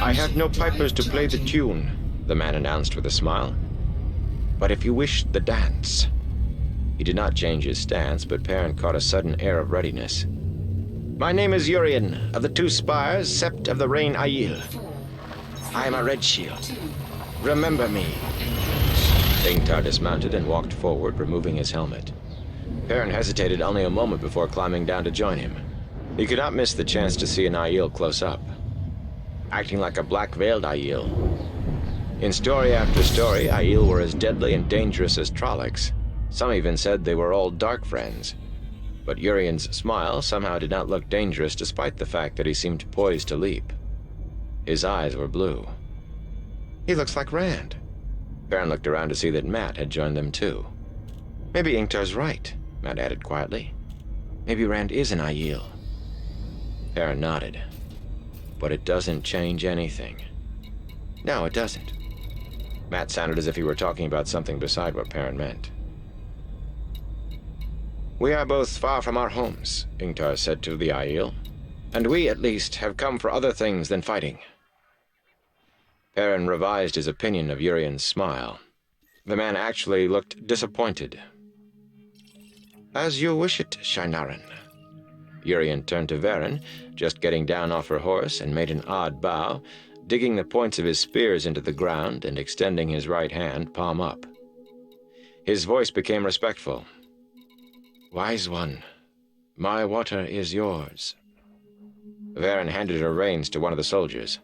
"I have no pipers to play the tune," the man announced with a smile. "But if you wish the dance..." He did not change his stance, but Perrin caught a sudden air of readiness. "My name is Urien, of the 2 Spires, Sept of the Rain Aiel. I am a Red Shield. Remember me." Ingtar dismounted and walked forward, removing his helmet. Perrin hesitated only a moment before climbing down to join him. He could not miss the chance to see an Aiel close up. Acting like a black-veiled Aiel. In story after story, Aiel were as deadly and dangerous as Trollocs. Some even said they were all dark friends. But Urien's smile somehow did not look dangerous despite the fact that he seemed poised to leap. His eyes were blue. "He looks like Rand." Perrin looked around to see that Matt had joined them too. "Maybe Ingtar's right," Matt added quietly. "Maybe Rand is an Aiel." Perrin nodded. "But it doesn't change anything." "No, it doesn't." Matt sounded as if he were talking about something beside what Perrin meant. "We are both far from our homes," Ingtar said to the Aiel. "And we, at least, have come for other things than fighting." Perrin revised his opinion of Urien's smile. The man actually looked disappointed. "As you wish it, Shinaran." Urien turned to Varen, just getting down off her horse, and made an odd bow, digging the points of his spears into the ground and extending his right hand, palm up. His voice became respectful. "Wise one, my water is yours." Varen handed her reins to one of the soldiers.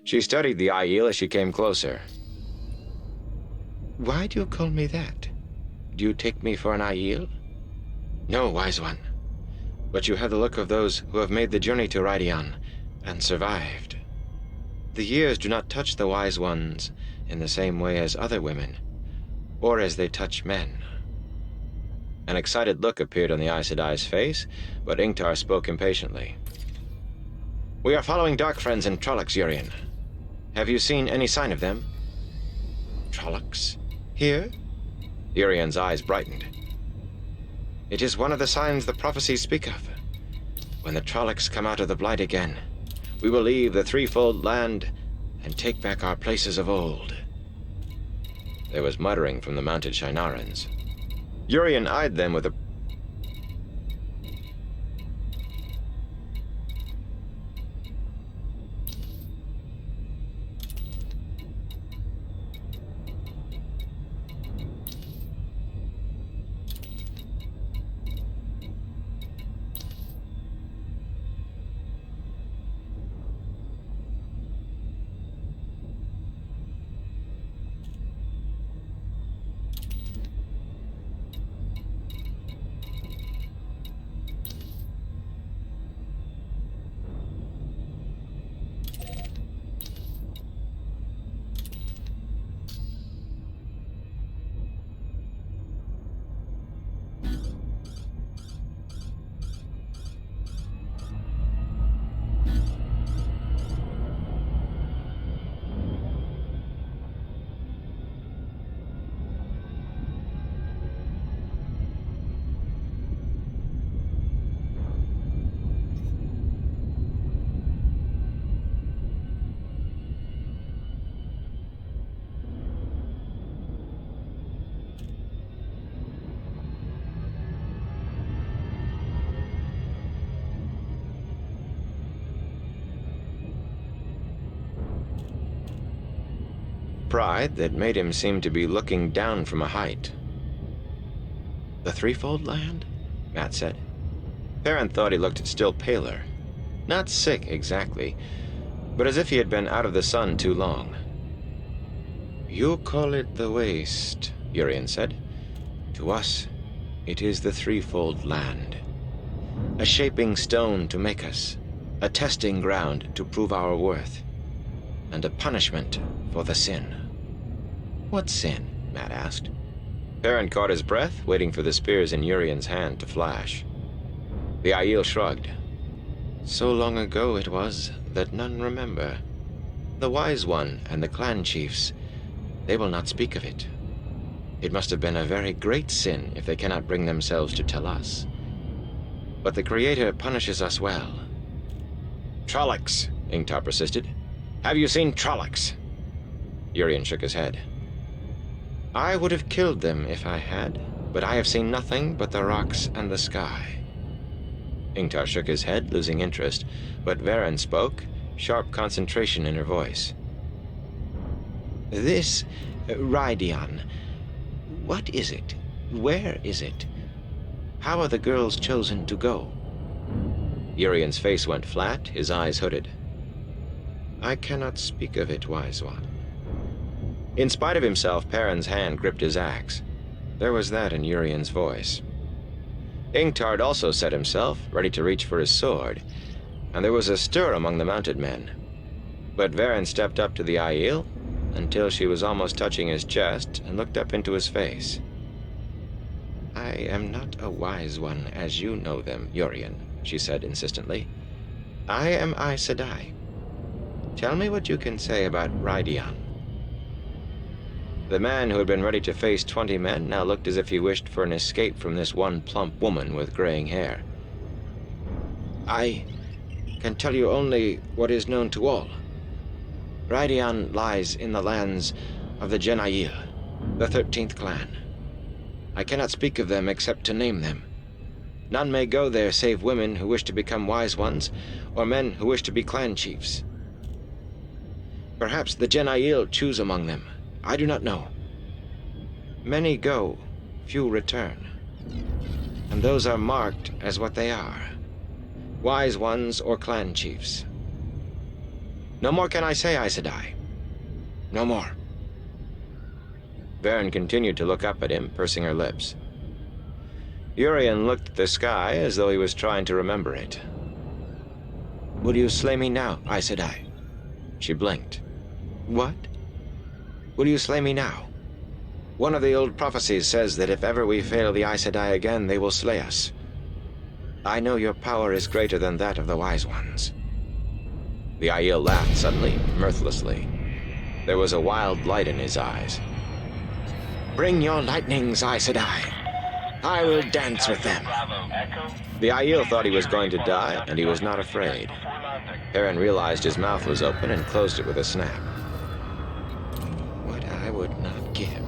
She studied the Aiel as she came closer. "Why do you call me that? Do you take me for an Aiel?" "No, wise one. But you have the look of those who have made the journey to Rhydian and survived. The years do not touch the wise ones in the same way as other women, or as they touch men." An excited look appeared on the Aes Sedai's face, but Ingtar spoke impatiently. "We are following Dark Friends and Trollocs, Urien. Have you seen any sign of them?" "Trollocs? Here?" Urien's eyes brightened. "It is one of the signs the prophecies speak of. When the Trollocs come out of the Blight again, we will leave the threefold land and take back our places of old." There was muttering from the mounted Shinarans. Urien eyed them with a pride that made him seem to be looking down from a height. "The threefold land?" Matt said. Perrin thought he looked still paler. Not sick, exactly, but as if he had been out of the sun too long. "You call it the waste," Urian said. "To us, it is the threefold land. A shaping stone to make us, a testing ground to prove our worth, and a punishment for the sin." "What sin?" Matt asked. Perrin caught his breath, waiting for the spears in Urian's hand to flash. The Aiel shrugged. "So long ago it was that none remember. The Wise One and the clan chiefs, they will not speak of it. It must have been a very great sin if they cannot bring themselves to tell us. But the Creator punishes us well." "Trollocs," Ingtar persisted. "Have you seen Trollocs?" Urian shook his head. "I would have killed them if I had, but I have seen nothing but the rocks and the sky." Ingtar shook his head, losing interest, but Varen spoke, sharp concentration in her voice. "This Rhydian, what is it? Where is it? How are the girls chosen to go?" Urian's face went flat, his eyes hooded. "I cannot speak of it, Wise One." In spite of himself, Perrin's hand gripped his axe. There was that in Urian's voice. Ingtar also set himself, ready to reach for his sword, and there was a stir among the mounted men. But Varen stepped up to the Aiel until she was almost touching his chest and looked up into his face. "I am not a Wise One as you know them, Urian," she said insistently. "I am Aes Sedai. Tell me what you can say about Rhydian." The man who had been ready to face 20 men now looked as if he wished for an escape from this one plump woman with graying hair. "I can tell you only what is known to all. Rhydian lies in the lands of the Genaiel, the 13th clan. I cannot speak of them except to name them. None may go there save women who wish to become Wise Ones, or men who wish to be clan chiefs. Perhaps the Genaiel choose among them. I do not know. Many go, few return. And those are marked as what they are. Wise Ones or clan chiefs. No more can I say, Aes Sedai. No more." Varen continued to look up at him, pursing her lips. Urian looked at the sky as though he was trying to remember it. "Will you slay me now, Aes Sedai?" She blinked. "What? Will you slay me now? One of the old prophecies says that if ever we fail the Aes Sedai again, they will slay us. I know your power is greater than that of the Wise Ones." The Aiel laughed suddenly, mirthlessly. There was a wild light in his eyes. "Bring your lightnings, Aes Sedai. I will dance with them." The Aiel thought he was going to die, and he was not afraid. Perrin realized his mouth was open and closed it with a snap. "What I would not give,"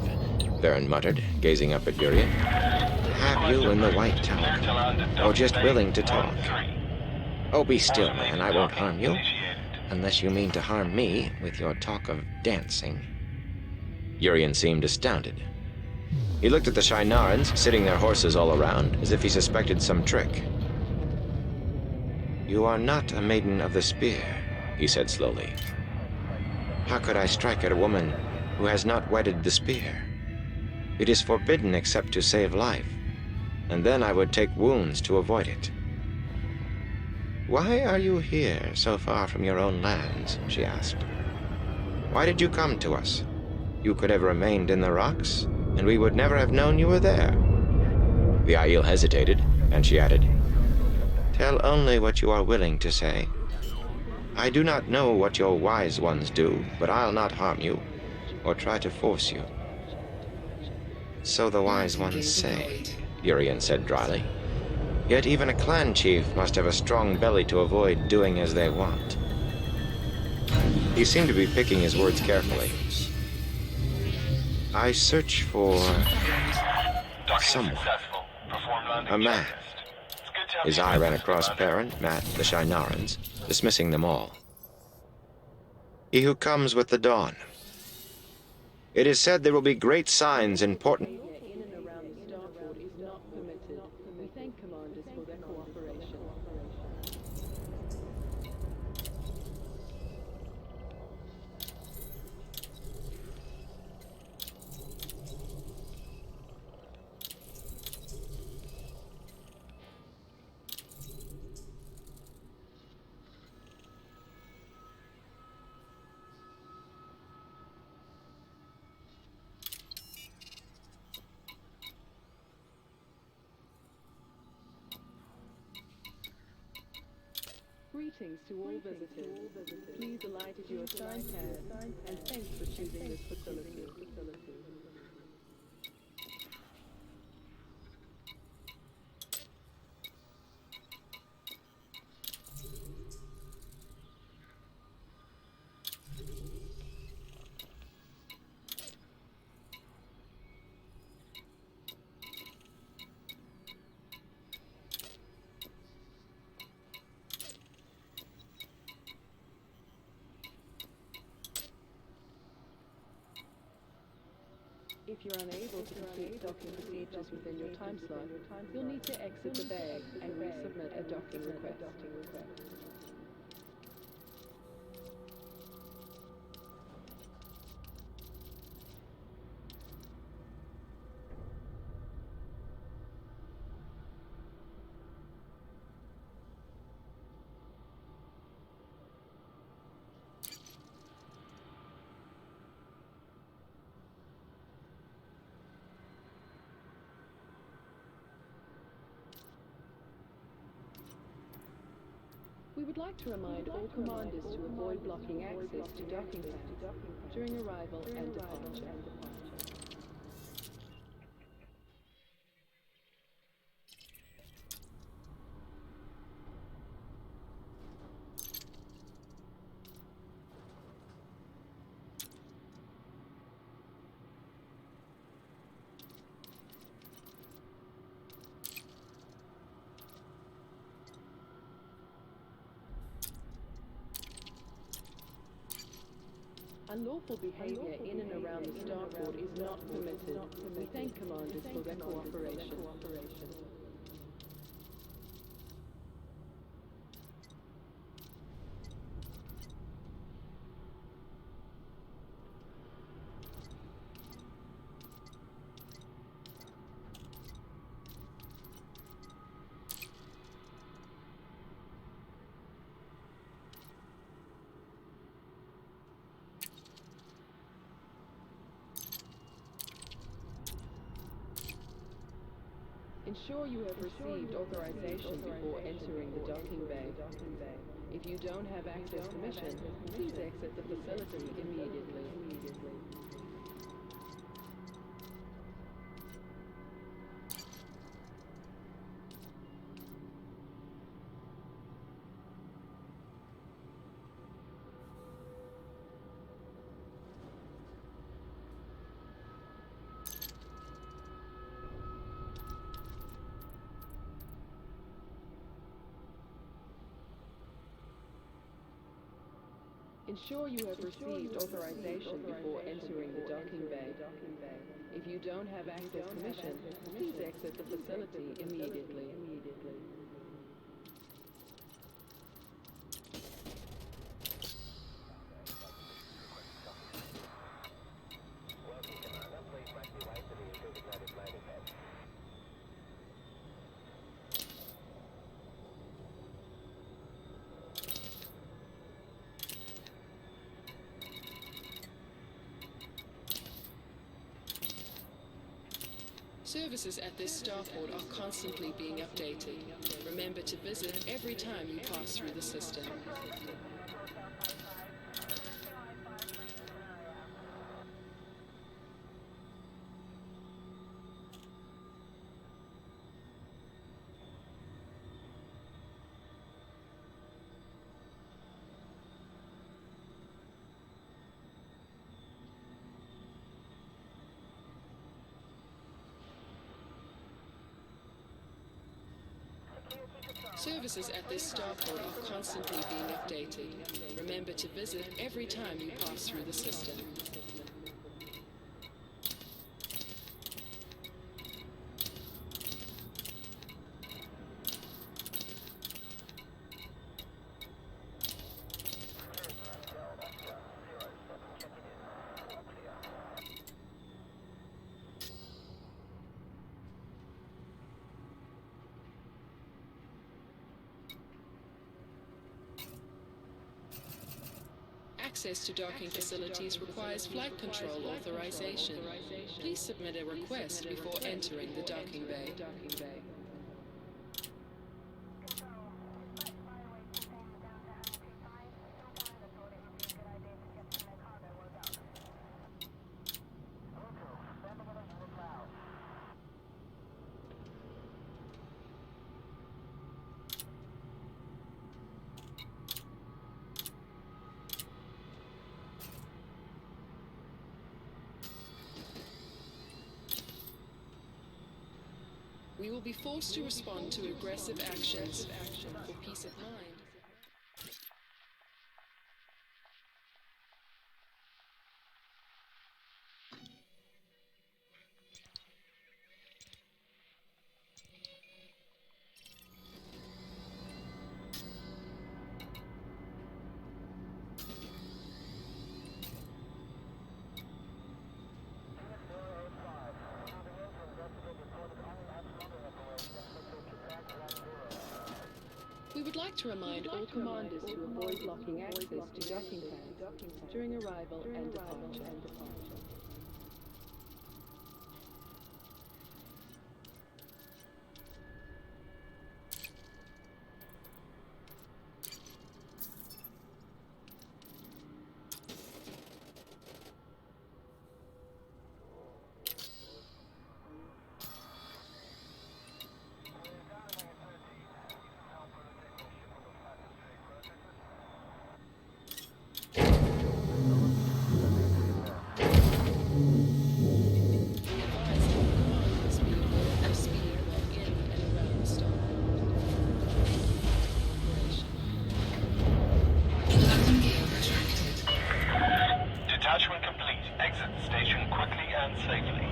Varen muttered, gazing up at Urian, "to have you in the White Tower, or just willing to talk. Oh, be still, man, I won't harm you. Unless you mean to harm me with your talk of dancing." Urian seemed astounded. He looked at the Shienarans, sitting their horses all around, as if he suspected some trick. "You are not a maiden of the spear," he said slowly. "How could I strike at a woman who has not wedded the spear? It is forbidden except to save life, and then I would take wounds to avoid it." "Why are you here, so far from your own lands?" she asked. "Why did you come to us? You could have remained in the rocks, and we would never have known you were there." The Aiel hesitated, and she added, "Tell only what you are willing to say. I do not know what your Wise Ones do, but I'll not harm you, or try to force you." "So the Wise Ones say," Urian said dryly. "Yet even a clan chief must have a strong belly to avoid doing as they want." He seemed to be picking his words carefully. "I search for someone. A man." His eye ran across Perrin, Matt, the Shienarans, dismissing them all. "He who comes with the dawn. It is said there will be great signs important." In and around the starport is not permitted. We thank commanders for their cooperation. Greetings to all visitors. Please alight at your assigned pad, and thanks for choosing this facility. If you're unable to complete docking procedures within your time slot, you'll need to exit the bay and resubmit a docking request. We would like to remind all commanders to avoid blocking access to docking pads during arrival and departure. Unlawful behavior in and around the starport is not permitted. We thank commanders for their cooperation. Ensure you have received authorization before entering the docking bay. If you don't have access permission, please exit the facility immediately. Ensure you have received authorization before entering the docking bay. If you don't have access permission, please exit the facility immediately. Welcome, Commander. Please make your way to the designated landing pad. Services at this starport are constantly being updated. Remember to visit every time you pass through the system. Services at this starport are constantly being updated. Remember to visit every time you pass through the system. Access to docking facilities requires flight control authorization. Please submit a request before entering the docking bay. We will be forced to respond to aggressive actions. For peace of mind. We would like to remind all commanders to avoid blocking access to docking pads during arrival and departure. Landing gear retracted. Detachment complete. Exit the station quickly and safely.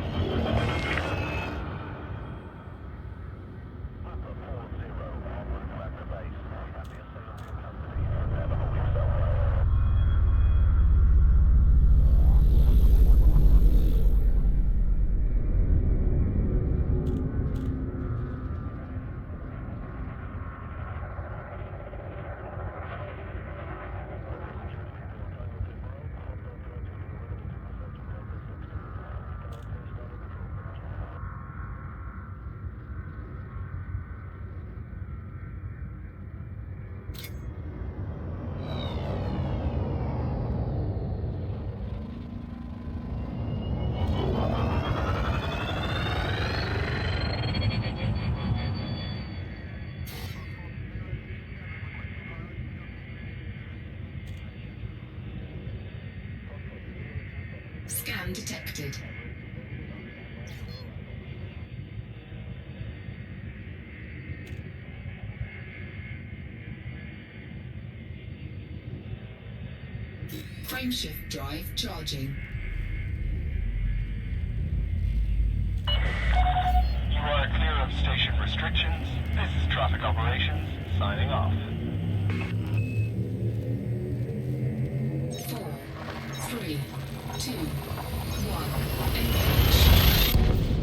Scan detected. Frameshift drive charging. You are clear of station restrictions. This is traffic operations, signing off. 4, 3, 2, 1. Engage.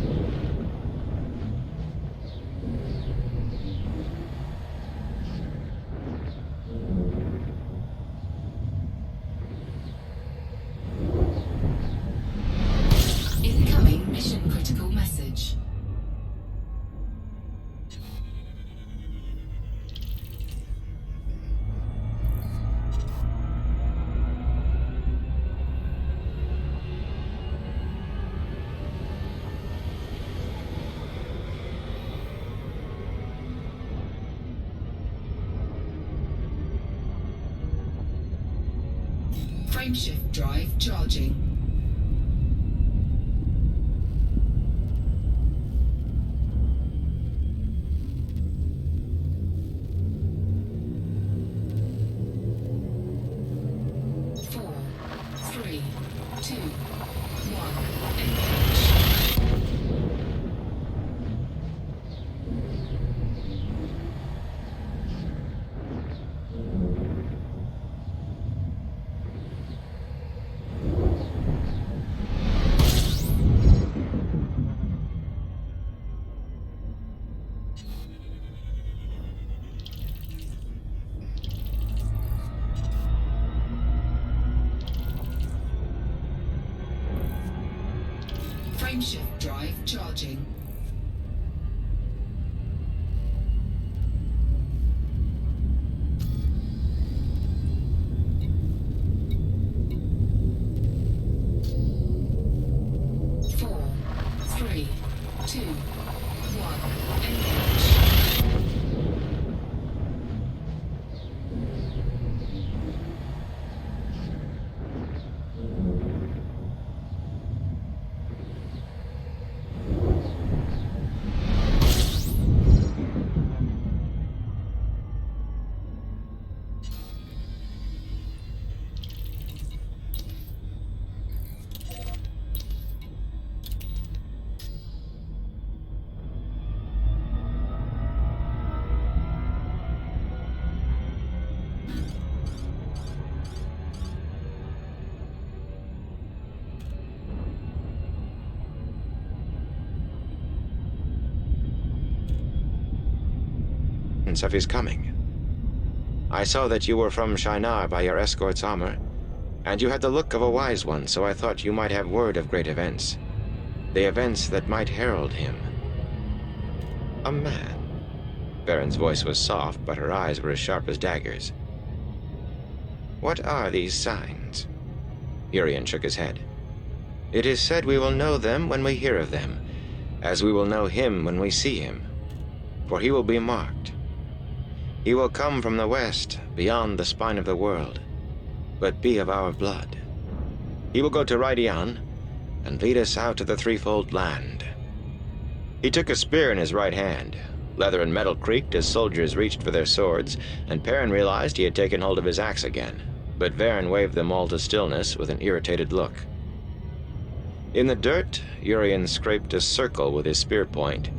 Incoming mission critical message. Frameshift drive charging. Four, three, two, one. Engage. Frameshift drive charging. Four, three, two, one. Engage. appearance of his coming. I saw that you were from Shinar by your escort's armor, and you had the look of a wise one, so I thought you might have word of great events. The events that might herald him. A man. Varen's voice was soft, but her eyes were as sharp as daggers. What are these signs? Urian shook his head. It is said we will know them when we hear of them, as we will know him when we see him, for he will be marked. He will come from the west, beyond the spine of the world, but be of our blood. He will go to Raidian, and lead us out to the threefold land. He took a spear in his right hand. Leather and metal creaked as soldiers reached for their swords, and Perrin realized he had taken hold of his axe again, but Varen waved them all to stillness with an irritated look. In the dirt, Urian scraped a circle with his spear point,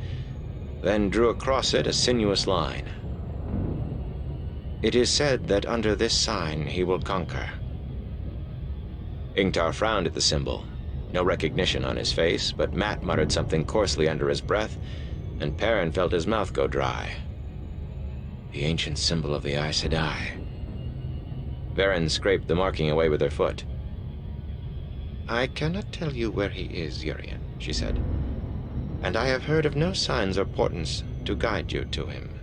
then drew across it a sinuous line. It is said that under this sign he will conquer. Ingtar frowned at the symbol. No recognition on his face, but Matt muttered something coarsely under his breath, and Perrin felt his mouth go dry. The ancient symbol of the Aes Sedai. Varen scraped the marking away with her foot. I cannot tell you where he is, Urian, she said, and I have heard of no signs or portents to guide you to him.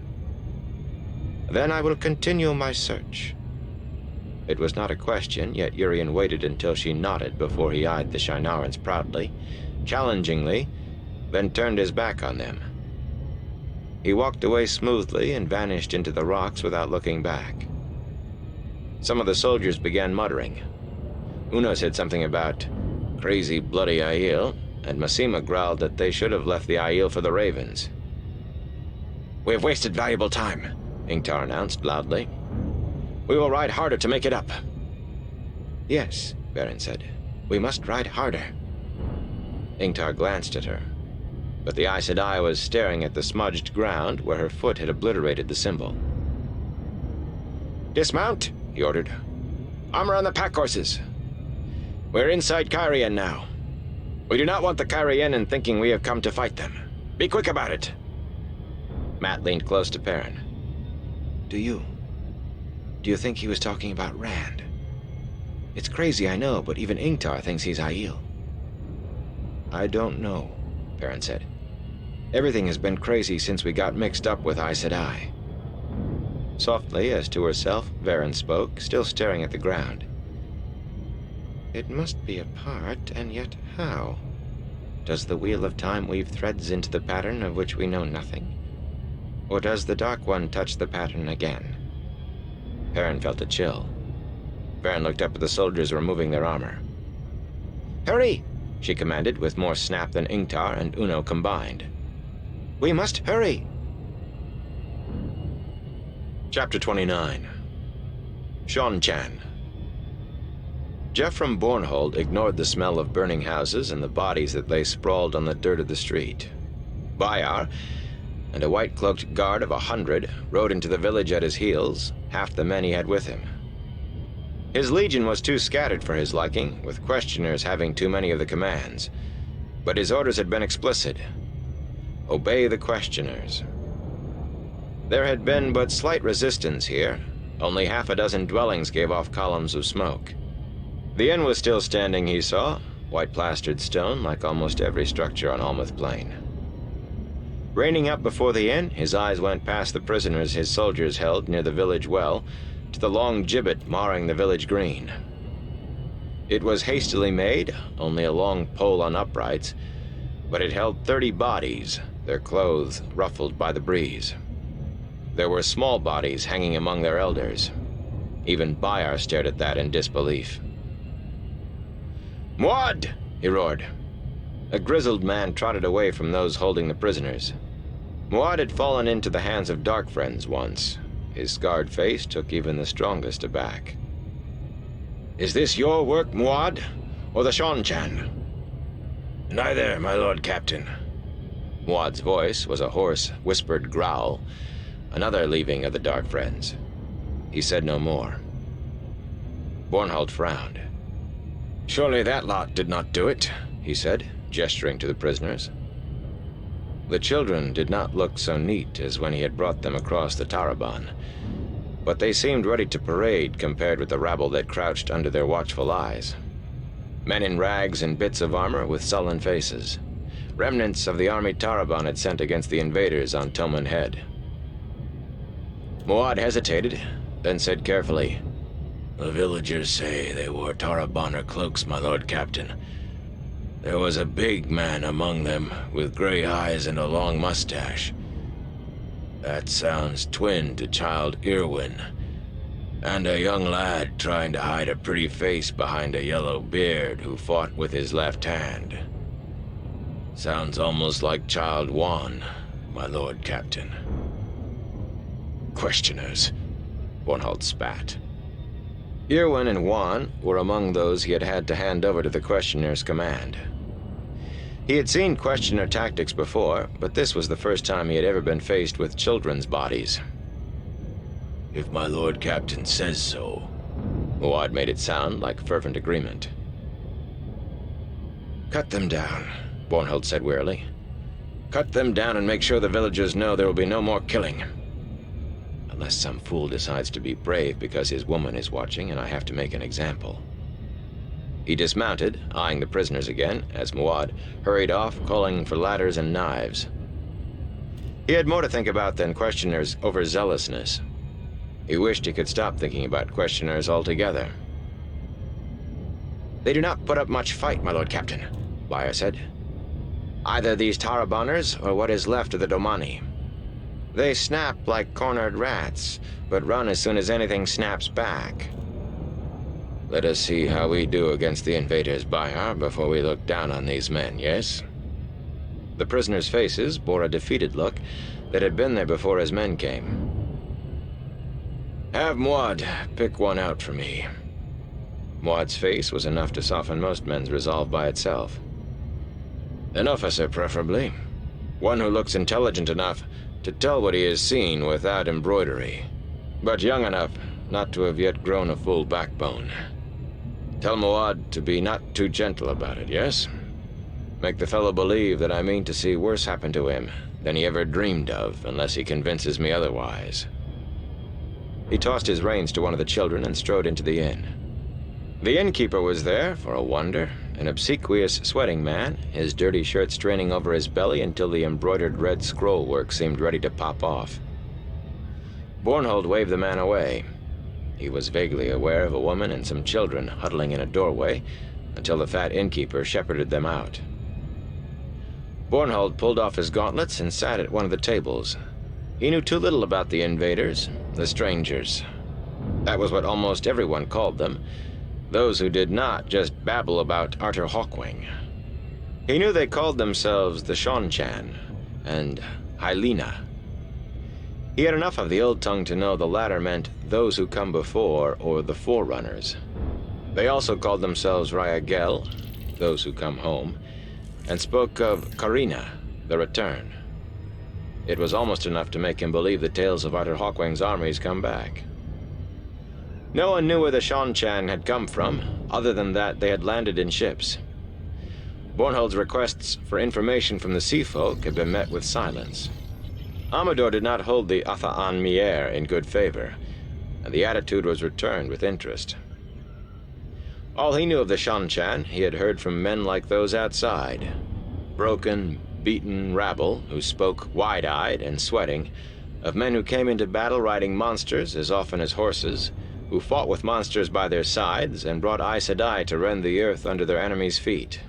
Then I will continue my search. It was not a question, yet Urian waited until she nodded before he eyed the Shinarans proudly, challengingly, then turned his back on them. He walked away smoothly and vanished into the rocks without looking back. Some of the soldiers began muttering. Una said something about crazy bloody Aiel, and Massima growled that they should have left the Aiel for the Ravens. We have wasted valuable time, Ingtar announced loudly. We will ride harder to make it up. Yes, Varen said. We must ride harder. Ingtar glanced at her, but the Aes Sedai was staring at the smudged ground where her foot had obliterated the symbol. Dismount, he ordered. Armor on the pack horses. We're inside Cairhien now. We do not want the Cairhienin thinking we have come to fight them. Be quick about it. Matt leaned close to Perrin. Do you think he was talking about Rand? It's crazy, I know, but even Ingtar thinks he's Aiel. I don't know, Perrin said. Everything has been crazy since we got mixed up with Aes Sedai. Softly, as to herself, Varen spoke, still staring at the ground. It must be a part, and yet how? Does the Wheel of Time weave threads into the pattern of which we know nothing? Or does the Dark One touch the pattern again? Perrin felt a chill. Varen looked up at the soldiers removing their armor. Hurry! She commanded, with more snap than Ingtar and Uno combined. We must hurry! Chapter 29. Seanchan. Jeff from Bornhold ignored the smell of burning houses and the bodies that lay sprawled on the dirt of the street. Bayar and a white-cloaked guard of 100 rode into the village at his heels, half the men he had with him. His legion was too scattered for his liking, with questioners having too many of the commands. But his orders had been explicit. Obey the questioners. There had been but slight resistance here. Only half a dozen dwellings gave off columns of smoke. The inn was still standing, he saw, white-plastered stone like almost every structure on Almouth Plain. Reining up before the inn, his eyes went past the prisoners his soldiers held near the village well to the long gibbet marring the village green. It was hastily made, only a long pole on uprights, but it held 30 bodies, their clothes ruffled by the breeze. There were small bodies hanging among their elders. Even Bayar stared at that in disbelief. Muad! He roared. A grizzled man trotted away from those holding the prisoners. Muad had fallen into the hands of dark friends once. His scarred face took even the strongest aback. Is this your work, Muad, or the Seanchan? Neither, my lord captain. Muad's voice was a hoarse, whispered growl, another leaving of the dark friends. He said no more. Bornhold frowned. Surely that lot did not do it, he said, gesturing to the prisoners. The children did not look so neat as when he had brought them across the Taraban, but they seemed ready to parade compared with the rabble that crouched under their watchful eyes. Men in rags and bits of armor with sullen faces. Remnants of the army Taraban had sent against the invaders on Toman Head. Muad hesitated, then said carefully, "The villagers say they wore Tarabaner cloaks, my lord captain. There was a big man among them, with gray eyes and a long mustache. That sounds twin to Child Irwin. And a young lad trying to hide a pretty face behind a yellow beard who fought with his left hand. Sounds almost like Child Juan, my lord captain." Questioners, Bornhold spat. Irwin and Juan were among those he had had to hand over to the Questioner's command. He had seen Questioner tactics before, but this was the first time he had ever been faced with children's bodies. "If my lord captain says so," Muad made it sound like fervent agreement. "Cut them down," Bornhold said wearily. "Cut them down and make sure the villagers know there will be no more killing. Unless some fool decides to be brave because his woman is watching and I have to make an example." He dismounted, eyeing the prisoners again, as Muad hurried off, calling for ladders and knives. He had more to think about than Questioner's overzealousness. He wished he could stop thinking about Questioners altogether. "They do not put up much fight, my lord captain," Bayer said. "Either these Tarabaners or what is left of the Domani. They snap like cornered rats, but run as soon as anything snaps back. Let us see how we do against the invaders, Bayer, before we look down on these men, yes?" The prisoners' faces bore a defeated look that had been there before his men came. "Have Muad pick one out for me." Muad's face was enough to soften most men's resolve by itself. "An officer, preferably. One who looks intelligent enough to tell what he has seen without embroidery, but young enough not to have yet grown a full backbone. Tell Muad to be not too gentle about it, yes? Make the fellow believe that I mean to see worse happen to him than he ever dreamed of, unless he convinces me otherwise." He tossed his reins to one of the children and strode into the inn. The innkeeper was there, for a wonder, an obsequious, sweating man, his dirty shirt straining over his belly until the embroidered red scroll work seemed ready to pop off. Bornhold waved the man away. He was vaguely aware of a woman and some children huddling in a doorway until the fat innkeeper shepherded them out. Bornhold pulled off his gauntlets and sat at one of the tables. He knew too little about the invaders, the strangers. That was what almost everyone called them, those who did not just babble about Arthur Hawkwing. He knew they called themselves the Seanchan and Hyena. He had enough of the old tongue to know the latter meant those who come before, or the forerunners. They also called themselves Ryagel, those who come home, and spoke of Karina, the return. It was almost enough to make him believe the tales of Arthur Hawkwing's armies come back. No one knew where the Seanchan had come from, other than that they had landed in ships. Bornhold's requests for information from the sea folk had been met with silence. Amador did not hold the Atha'an Mier in good favor, and the attitude was returned with interest. All he knew of the Seanchan he had heard from men like those outside. Broken, beaten rabble who spoke wide-eyed and sweating, of men who came into battle riding monsters as often as horses, who fought with monsters by their sides and brought Aes Sedai to rend the earth under their enemies' feet.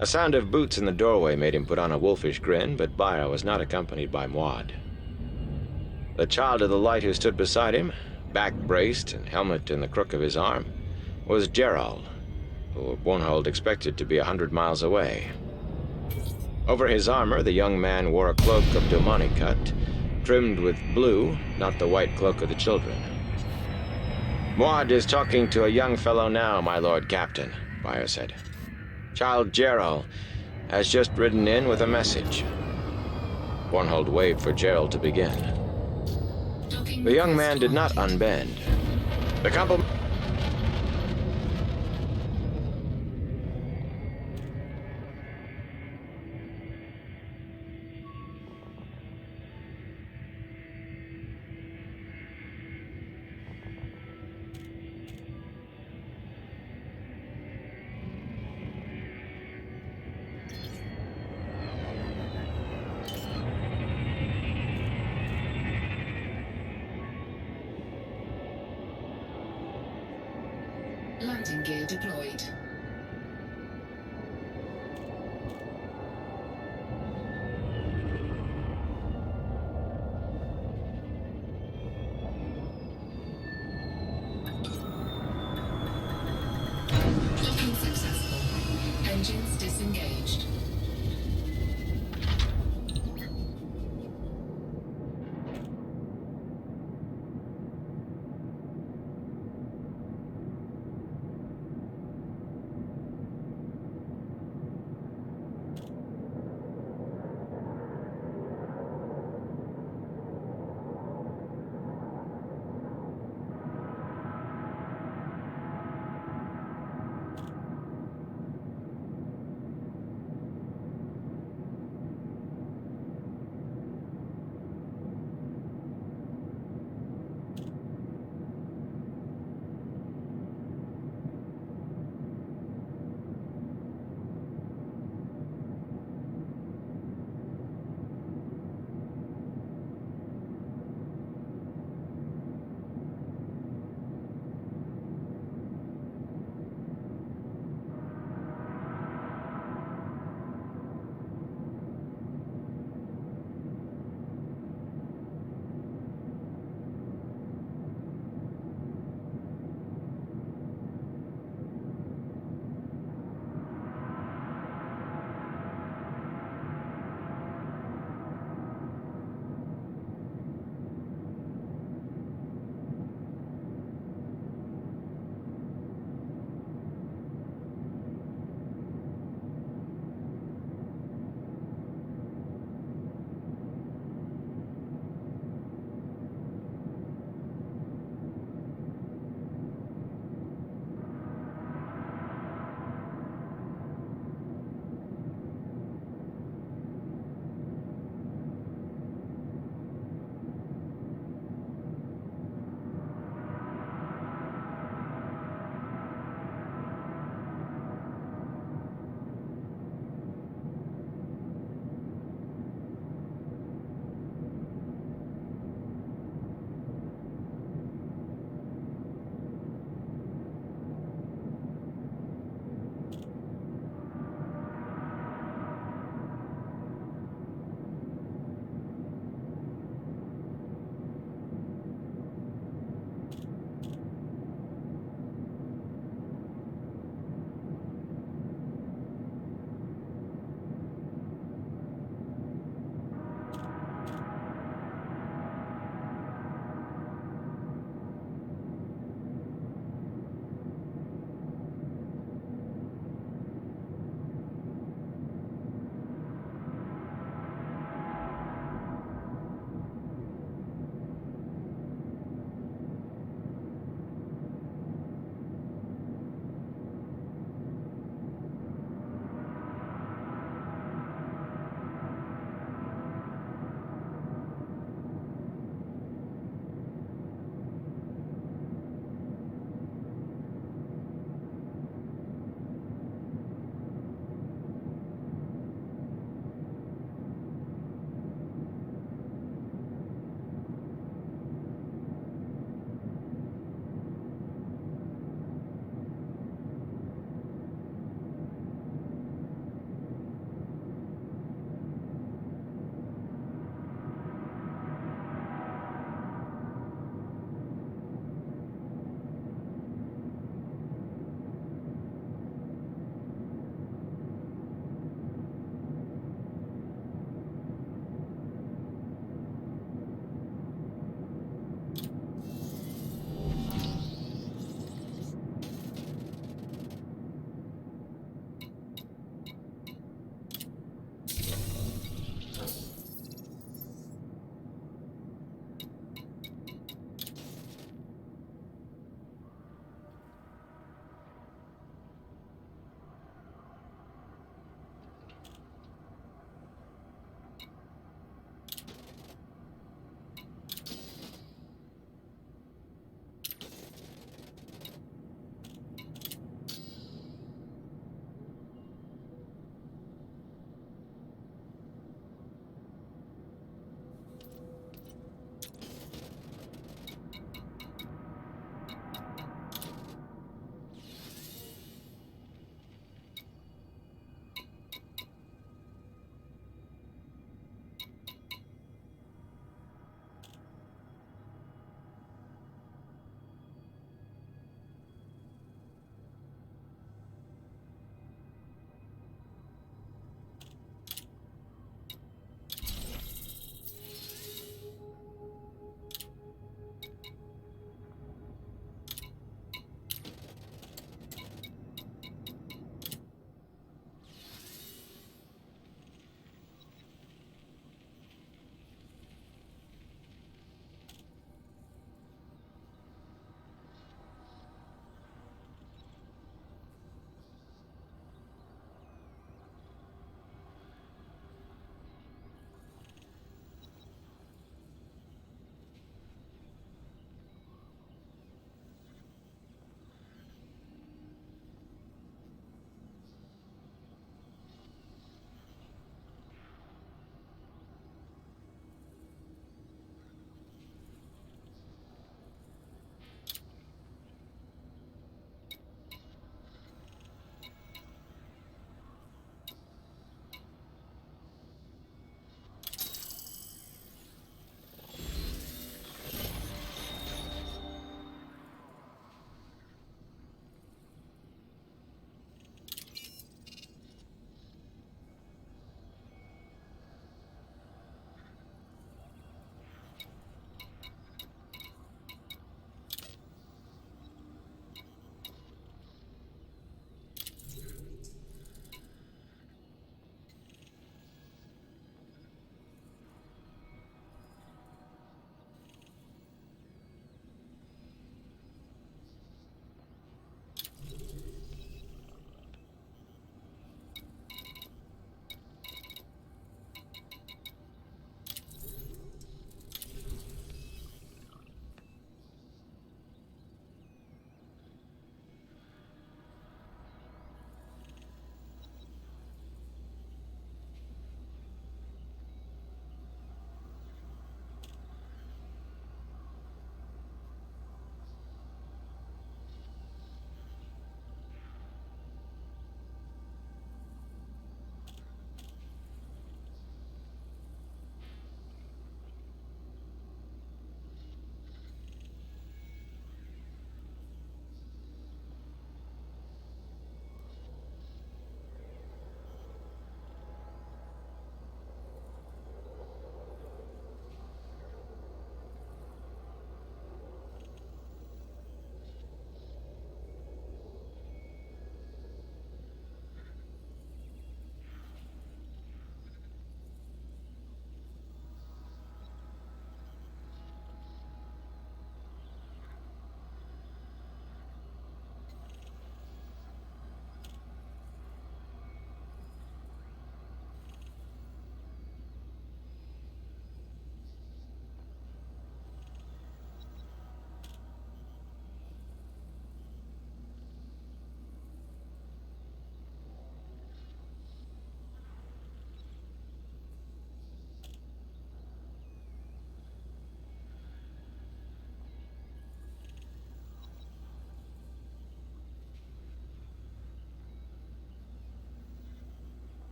A sound of boots in the doorway made him put on a wolfish grin, but Bayer was not accompanied by Muad. The Child of the Light who stood beside him, back-braced and helmet in the crook of his arm, was Gerald, who Bornhold expected to be 100 miles away. Over his armor, the young man wore a cloak of Domani cut, trimmed with blue, not the white cloak of the children. "Muad is talking to a young fellow now, my lord captain," Bayer said. "Child Gerald has just ridden in with a message." Bornhold waved for Gerald to begin. The young man did not unbend. The compliment. deployed. Docking successful. Engines disengaged.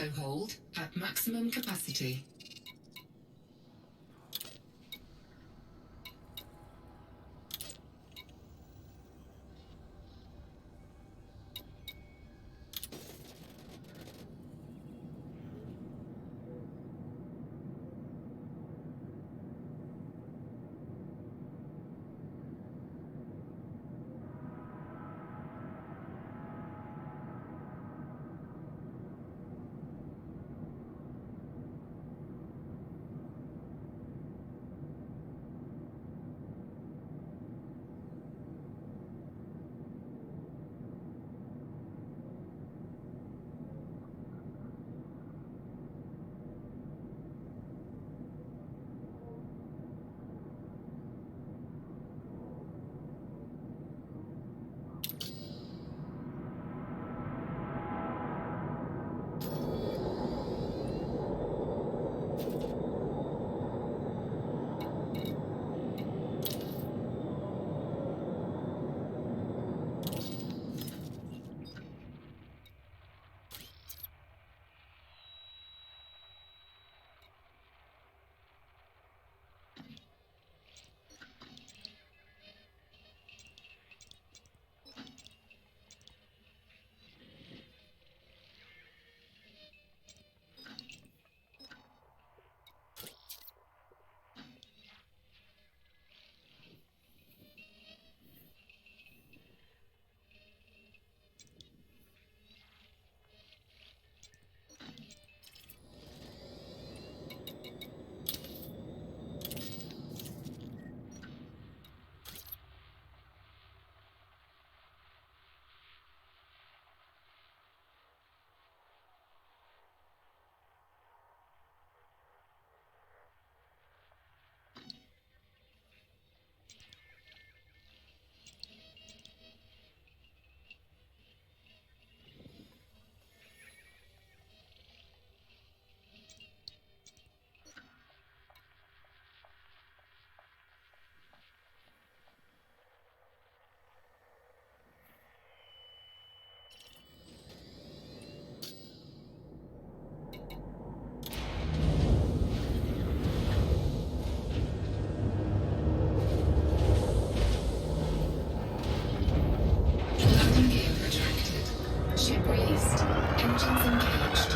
cargo hold at maximum capacity. Landing gear retracted. Ship released. Engines engaged.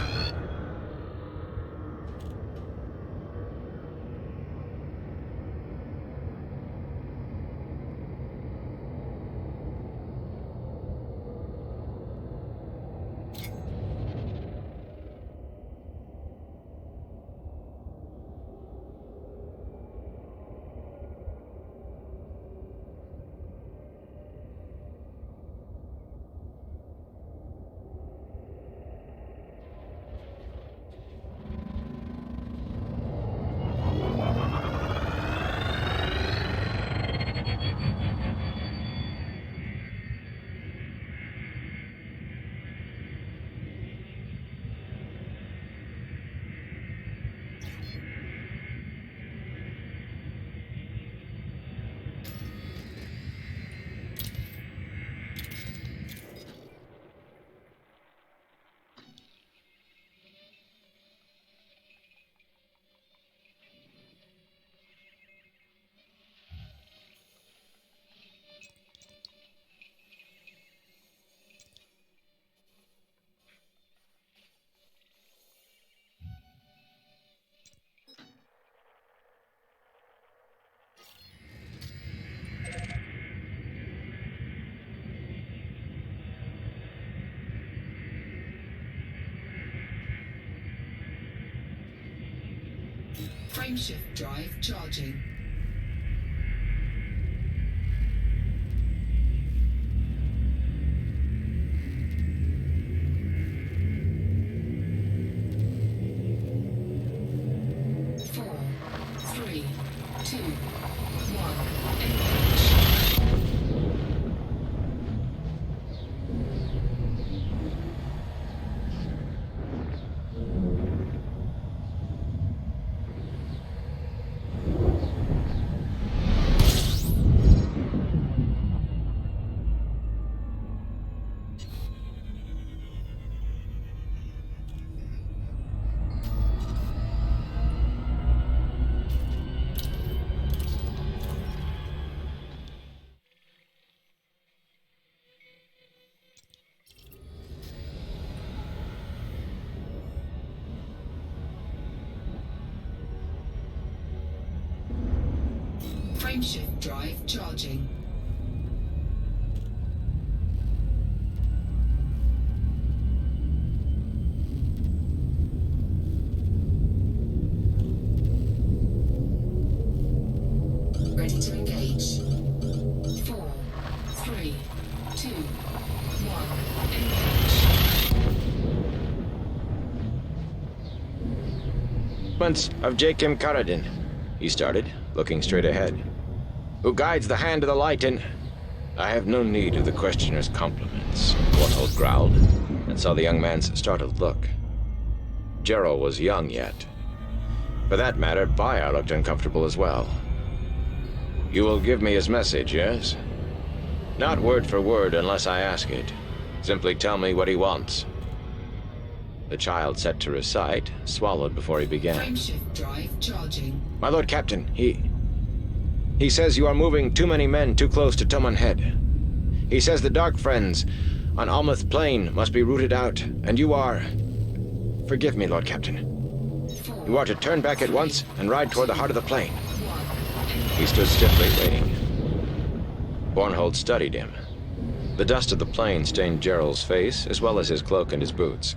Frameshift drive charging. Four, three, two, one, engage. Frameshift drive charging. Ready to engage. 4, 3, 2, 1, engage. Months of Jakim Karadin, he started, looking straight ahead. Who guides the hand of the light in... I have no need of the questioner's compliments, Bornhold growled, and saw the young man's startled look. Gerald was young yet. For that matter, Bayar looked uncomfortable as well. You will give me his message, yes? Not word for word unless I ask it. Simply tell me what he wants. The child set to recite, swallowed before he began. Frameshift drive charging. My Lord Captain, he says you are moving too many men too close to Toman Head. He says the Dark Friends on Almuth Plain must be rooted out, and you are... Forgive me, Lord Captain. You are to turn back at once and ride toward the heart of the plain. He stood stiffly, waiting. Bornhold studied him. The dust of the plain stained Gerald's face, as well as his cloak and his boots.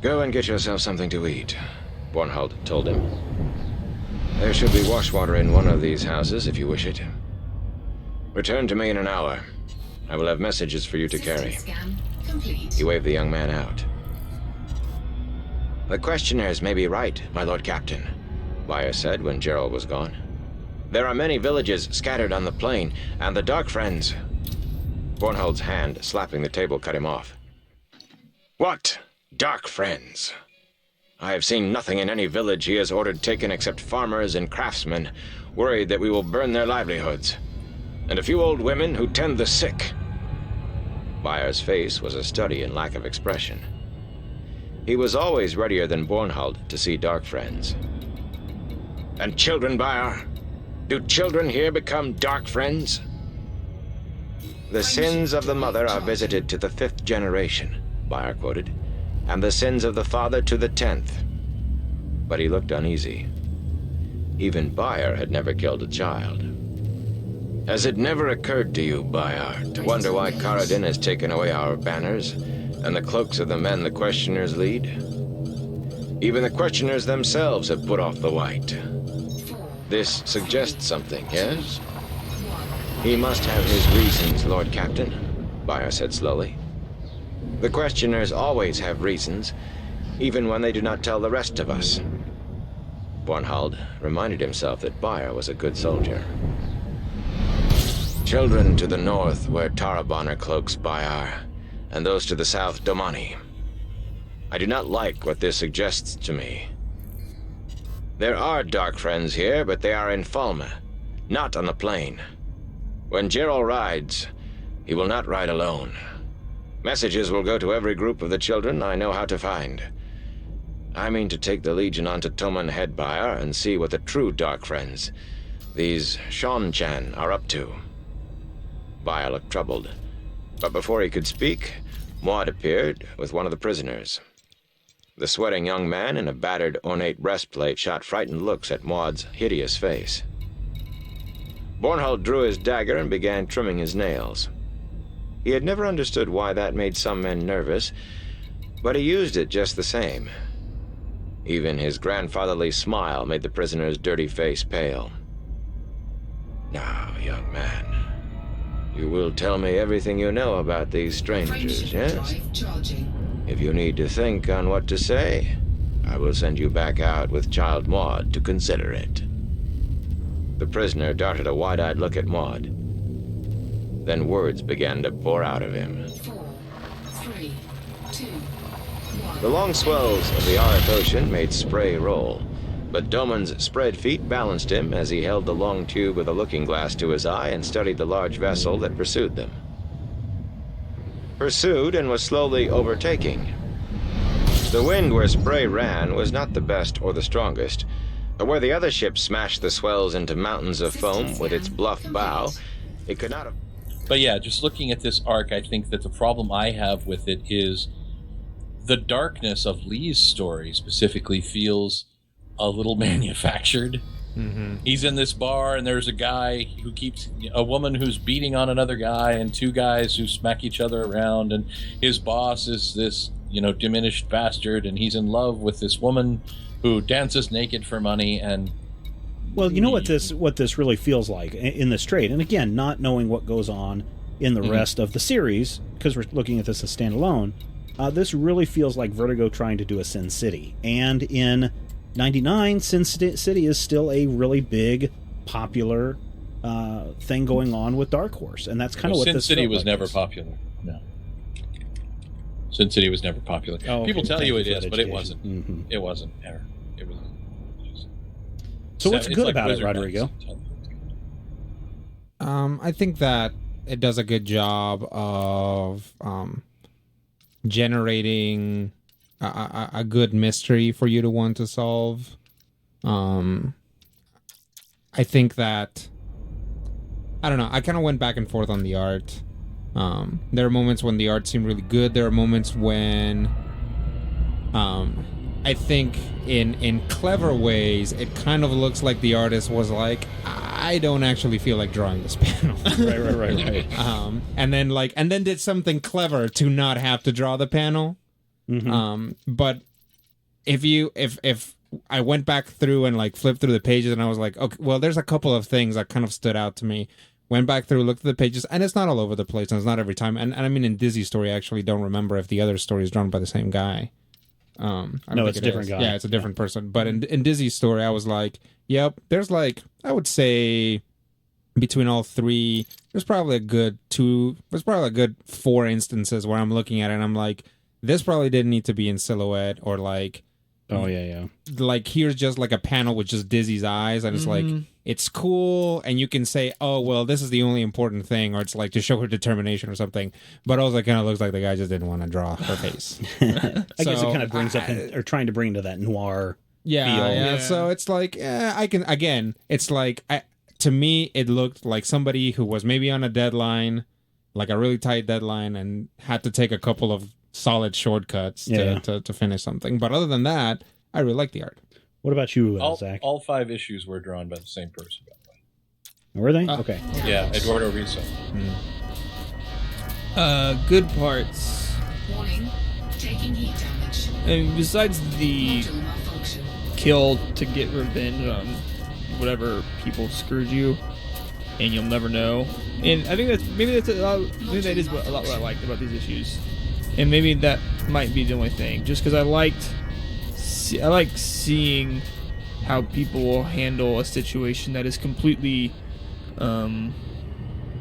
Go and get yourself something to eat, Bornhold told him. There should be washwater in one of these houses, if you wish it. Return to me in an hour. I will have messages for you to carry. Scan complete. He waved the young man out. The questioners may be right, my Lord Captain, Bayar said when Gerald was gone. There are many villages scattered on the plain, and the Dark Friends... Bornhold's hand, slapping the table, cut him off. What? Dark Friends? I have seen nothing in any village he has ordered taken except farmers and craftsmen, worried that we will burn their livelihoods. And a few old women who tend the sick. Bayar's face was a study in lack of expression. He was always readier than Bornhold to see Dark Friends. And children, Bayar? Do children here become Dark Friends? The sins of the mother are visited to the 5th generation, Bayar quoted, and the sins of the father to the 10th. But he looked uneasy. Even Bayar had never killed a child. Has it never occurred to you, Bayar, to wonder why Karadin has taken away our banners and the cloaks of the men the questioners lead? Even the questioners themselves have put off the white. This suggests something, yes? He must have his reasons, Lord Captain, Bayar said slowly. The questioners always have reasons, even when they do not tell the rest of us. Bornhold reminded himself that Bayar was a good soldier. Children to the north wear Tarabonner cloaks, Bayar, and those to the south Domani. I do not like what this suggests to me. There are Dark Friends here, but they are in Falme, not on the plain. When Gerald rides, he will not ride alone. Messages will go to every group of the children I know how to find. I mean to take the Legion onto Toman Head, Bayar, and see what the true Dark Friends, these Shan-Chan, are up to. Bayar looked troubled, but before he could speak, Maud appeared with one of the prisoners. The sweating young man in a battered, ornate breastplate shot frightened looks at Maud's hideous face. Bornhold drew his dagger and began trimming his nails. He had never understood why that made some men nervous, but he used it just the same. Even his grandfatherly smile made the prisoner's dirty face pale. Now, young man, you will tell me everything you know about these strangers, yes? If you need to think on what to say, I will send you back out with Child Maud to consider it. The prisoner darted a wide-eyed look at Maud. Then words began to pour out of him. 4, 3, 2, 1. The long swells of the Arth Ocean made spray roll, but Doman's spread feet balanced him as he held the long tube with a looking glass to his eye and studied the large vessel that pursued them. Pursued and was slowly overtaking. The wind where Spray ran was not the best or the strongest, but where the other ship smashed the swells into mountains of foam with its bluff bow, it could not have... But yeah, just looking at this arc, I think that the problem I have with it is the darkness of Lee's story specifically feels a little manufactured. He's in this bar, and there's a woman who's beating on another guy, and two guys who smack each other around, and his boss is this, diminished bastard, and he's in love with this woman who dances naked for money, and well, you know what this really feels like in this trade, and again, not knowing what goes on in the rest of the series, because we're looking at this as standalone, this really feels like Vertigo trying to do a Sin City. And in 99, Sin City is still a really big, popular thing going on with Dark Horse, and that's kind of what Sin this City felt was like never this. popular. No. Sin City was never popular. Oh, People tell thank you you it for is, that but it education. wasn't. It wasn't ever. It was just... So what's it's good like about it, Wizard Rodrigo? Knights. I think that it does a good job of generating a good mystery for you to want to solve. I think that, I don't know, I kind of went back and forth on the art. There are moments when the art seemed really good. There are moments when I think in clever ways it kind of looks like the artist was like, I don't actually feel like drawing this panel. right. And then did something clever to not have to draw the panel. But if I went back through and like flipped through the pages, and I was like, okay, well, there's a couple of things that kind of stood out to me. Went back through, looked at the pages, and it's not all over the place, and it's not every time. And I mean, in Dizzy's story, I actually don't remember if the other story is drawn by the same guy. I don't No, think it's a different guy. Yeah, it's a different person. But in Dizzy's story, I was like, yep, there's like, I would say between all three, there's probably a good 4 instances where I'm looking at it and I'm like, this probably didn't need to be in silhouette, or like, oh yeah. Like here's just like a panel with just Dizzy's eyes, and it's like, it's cool, and you can say, oh well, this is the only important thing, or it's like to show her determination or something, but also it kind of looks like the guy just didn't want to draw her face. I guess it kind of brings up or trying to bring into that noir feel. Yeah. So it's like, I can, again, it's like, to me it looked like somebody who was maybe on a deadline, like a really tight deadline, and had to take a couple of solid shortcuts to finish something. But other than that, I really like the art. What about you, Zach? All 5 issues were drawn by the same person, by the way. Were they? Okay. Yeah, Eduardo Riso. Good parts. Warning, taking heat damage. And besides the Module malfunction. kill to get revenge on whatever people screwed you, and you'll never know. And I think maybe that is a lot what I liked about these issues, and maybe that might be the only thing. Just because I like seeing how people will handle a situation that is completely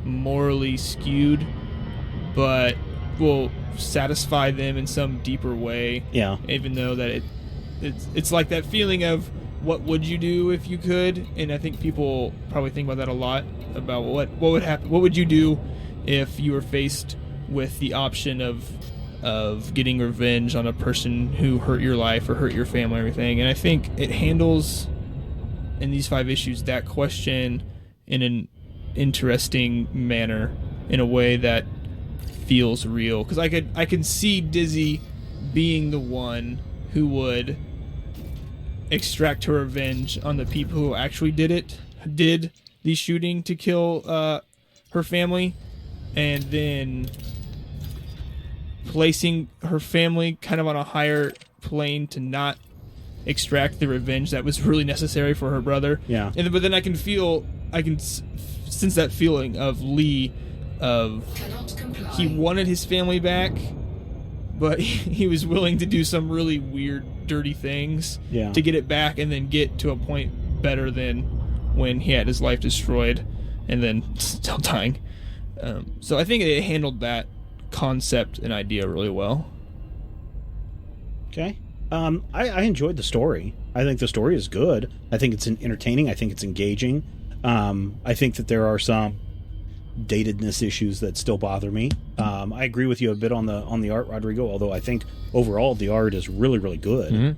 morally skewed, but will satisfy them in some deeper way. Yeah. Even though that it's like that feeling of what would you do if you could, and I think people probably think about that a lot, about what would happen, what would you do if you were faced with the option of getting revenge on a person who hurt your life or hurt your family and everything. And I think it handles in these 5 issues that question in an interesting manner, in a way that feels real, because I can see Dizzy being the one who would extract her revenge on the people who actually did the shooting to kill her family, and then placing her family kind of on a higher plane to not extract the revenge that was really necessary for her brother. Yeah. But then I can sense that feeling of Lee, of he wanted his family back, but he was willing to do some really weird, dirty things to get it back, and then get to a point better than when he had his life destroyed and then still dying. So I think it handled that concept and idea really well. Okay. I enjoyed the story. I think the story is good. I think it's entertaining. I think it's engaging. I think that there are some datedness issues that still bother me. I agree with you a bit on the art, Rodrigo, although I think overall the art is really, really good.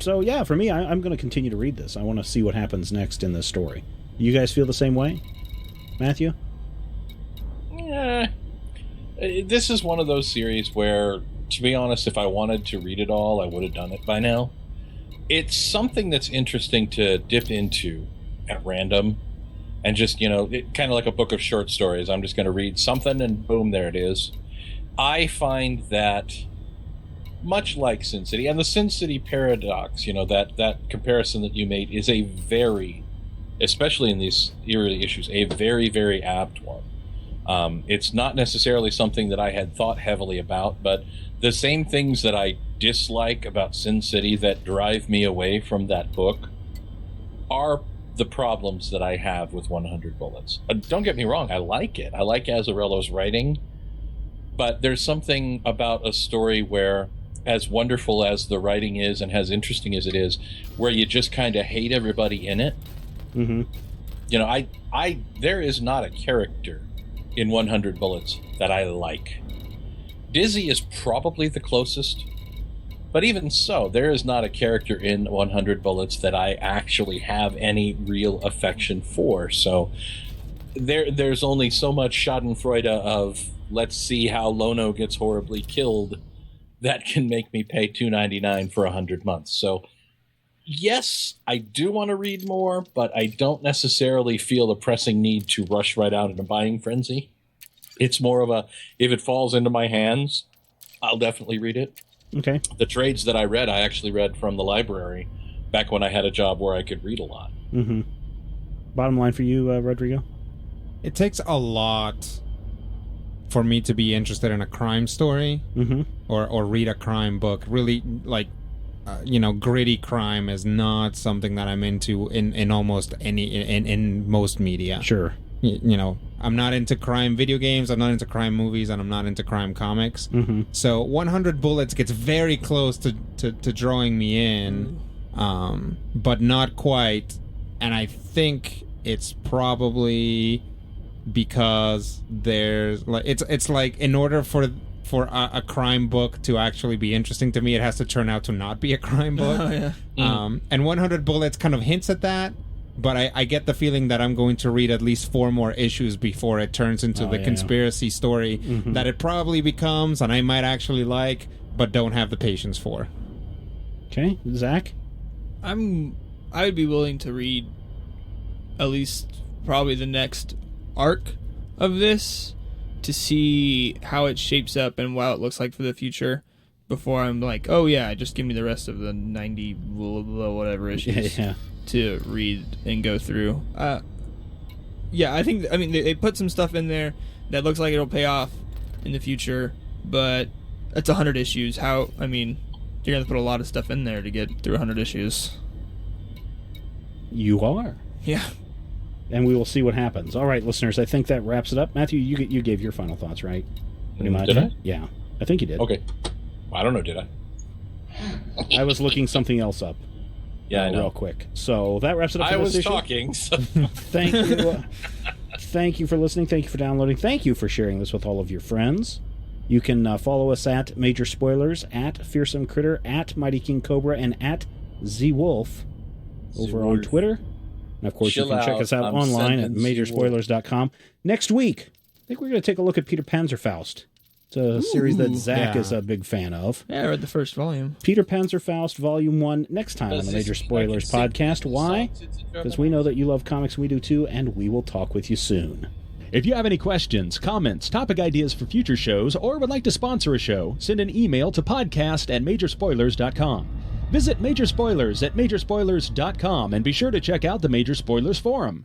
So yeah, for me, I'm going to continue to read this. I want to see what happens next in this story. You guys feel the same way? Matthew? Yeah. This is one of those series where, to be honest, if I wanted to read it all, I would have done it by now. it's something that's interesting to dip into at random, and just, kind of like a book of short stories. I'm just going to read something and boom, there it is. I find that much like Sin City, and the Sin City paradox, that comparison that you made is a very, especially in these eerie issues, a very, very apt one. It's not necessarily something that I had thought heavily about, but the same things that I dislike about Sin City that drive me away from that book are the problems that I have with 100 Bullets. Don't get me wrong, I like it. I like Azzarello's writing, but there's something about a story where, as wonderful as the writing is and as interesting as it is, where you just kind of hate everybody in it. Mm-hmm. There is not a character in 100 Bullets that I like. Dizzy is probably the closest, but even so, there is not a character in 100 Bullets that I actually have any real affection for. So there's only so much schadenfreude of, let's see how Lono gets horribly killed, that can make me pay $2.99 for 100 months. So yes, I do want to read more, but I don't necessarily feel the pressing need to rush right out in a buying frenzy. It's more of a, if it falls into my hands, I'll definitely read it. Okay. The trades that I read, I actually read from the library back when I had a job where I could read a lot. Mm-hmm. Bottom line for you, Rodrigo? It takes a lot for me to be interested in a crime story, mm-hmm. or read a crime book. Really, gritty crime is not something that I'm into in almost in most media. Sure. I'm not into crime video games, I'm not into crime movies, and I'm not into crime comics. Mm-hmm. So 100 Bullets gets very close to drawing me in, but not quite. And I think it's probably because there's it's like, in order for a crime book to actually be interesting to me, it has to turn out to not be a crime book. Oh, yeah. And 100 Bullets kind of hints at that, but I get the feeling that I'm going to read at least 4 more issues before it turns into the conspiracy story that it probably becomes, and I might actually like, but don't have the patience for. Okay, Zach? I would be willing to read at least probably the next arc of this to see how it shapes up and what it looks like for the future before I'm like, oh yeah, just give me the rest of the 90 whatever issues to read and go through. I mean they put some stuff in there that looks like it'll pay off in the future, but it's 100 issues. You're gonna have to put a lot of stuff in there to get through 100 issues. You are. Yeah. And we will see what happens. All right, listeners, I think that wraps it up. Matthew, you gave your final thoughts, right? Pretty much. Did I? Yeah, I think you did. Okay. I don't know, did I? I was looking something else up. Yeah, I know. Real quick. So that wraps it up for I this was issue. talking. So. Thank you. Thank you for listening. Thank you for downloading. Thank you for sharing this with all of your friends. You can follow us at Major Spoilers, at Fearsome Critter, at Mighty King Cobra, and at Z-Wolf over on Twitter. And, of course, you can check us out online at majorspoilers.com. Next week, I think we're going to take a look at Peter Panzerfaust. It's a series that Zach is a big fan of. Yeah, I read the first volume. Peter Panzerfaust, Volume 1, next time on the Major Spoilers podcast. Why? Because we know that you love comics, we do too, and we will talk with you soon. If you have any questions, comments, topic ideas for future shows, or would like to sponsor a show, send an email to podcast@majorspoilers.com. Visit Major Spoilers at majorspoilers.com and be sure to check out the Major Spoilers Forum.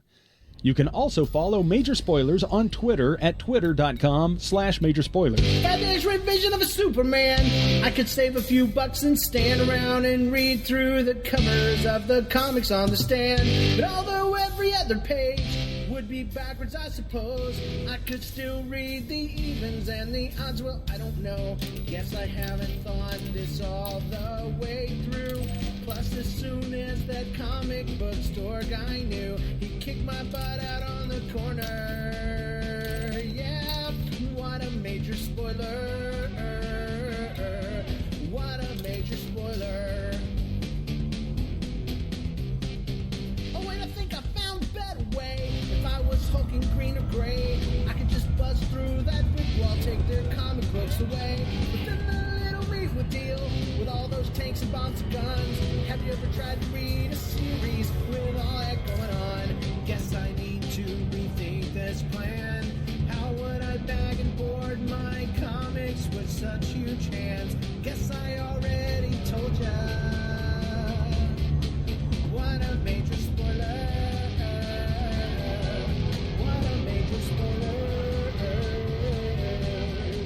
You can also follow Major Spoilers on Twitter at twitter.com/majorspoilers. Got this revision of a Superman. I could save a few bucks and stand around and read through the covers of the comics on the stand. But although every other page would be backwards, I suppose, I could still read the evens and the odds. Well, I don't know. Guess I haven't thought this all the way through. Plus, as soon as that comic book store guy knew, he kicked my butt out on the corner. Yeah, what a major spoiler. What a major spoiler. Oh wait, I think I found a better way. If I was hulking green or gray, I could just buzz through that brick wall, take their comic books away. But then the little Reeve would deal with all those tanks and bombs and guns. Have you ever got huge hands. Guess I already told ya. What a major spoiler. What a major spoiler.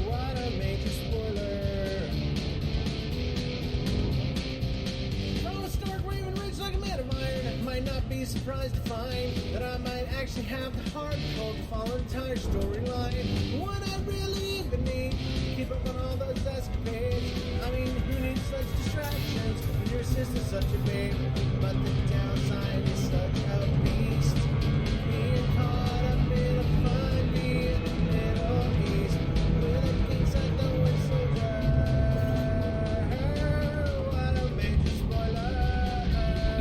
What a major spoiler. From a stark Raven Ridge like a man of iron, might not be surprised to find that I might actually have the heart cold to follow an entire storyline. What I really even need to keep up on all those escapades. I mean, who needs such distractions when your sister's such a babe? But the downside is such a beast. Being caught up in a fun being in the Middle East with a king-size Dunwich soldier. What a major spoiler.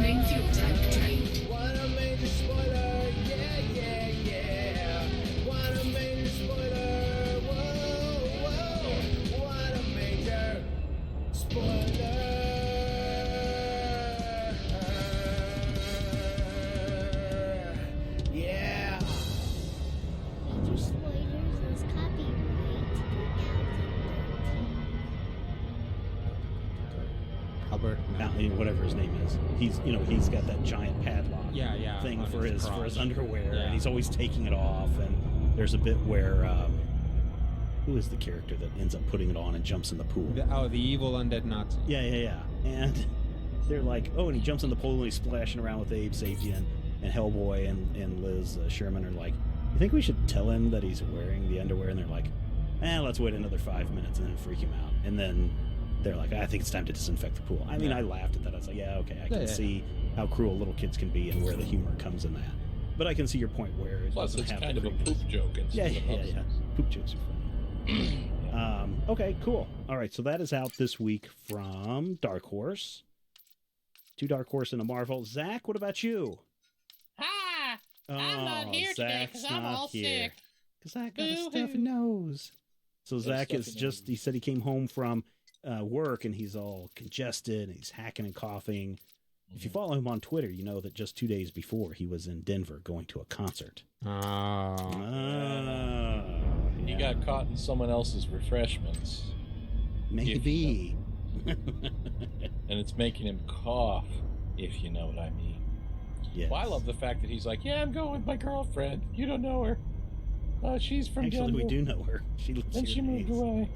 Main fuel tank drained. What a major spoiler. Yeah, yeah, yeah. What a major spoiler. Whoa, whoa. What a major spoiler. Yeah. Major Spoilers is copyright 2013. Albert. Now, whatever his name is, he's got that giant padlock Yeah, thing on for his his crotch. underwear, Yeah. and he's always taking it off. And there's a bit where who is the character that ends up putting it on and jumps in the pool? The evil undead Nazi. Yeah. And they're like, oh, and he jumps in the pool and he's splashing around with Abe Sapien, and Hellboy and Liz Sherman are like, you think we should tell him that he's wearing the underwear? And they're like, let's wait another 5 minutes and then freak him out. And then they're like, I think it's time to disinfect the pool. I mean, I laughed at that. I was like, yeah, okay, I can see how cruel little kids can be and where the humor comes in that. But I can see your point where it Plus, doesn't it's have kind the of a creepiness. poop joke. Yeah. Instead of Poop jokes are funny. Okay, cool. All right, so that is out this week from Dark Horse. 2 Dark Horse and a Marvel. Zach, what about you? Hi! I'm not here today because I'm all sick. Because Zach got a stuffy nose. So Zach is just, he said he came home from work and he's all congested and he's hacking and coughing. If you follow him on Twitter, you know that just 2 days before he was in Denver going to a concert. He got caught in someone else's refreshments. Maybe. And it's making him cough, if you know what I mean. Yes. Well, I love the fact that he's like, yeah, I'm going with my girlfriend. You don't know her. She's from Actually, we Denver. do know her. She lives And here she in moved Hayes. away.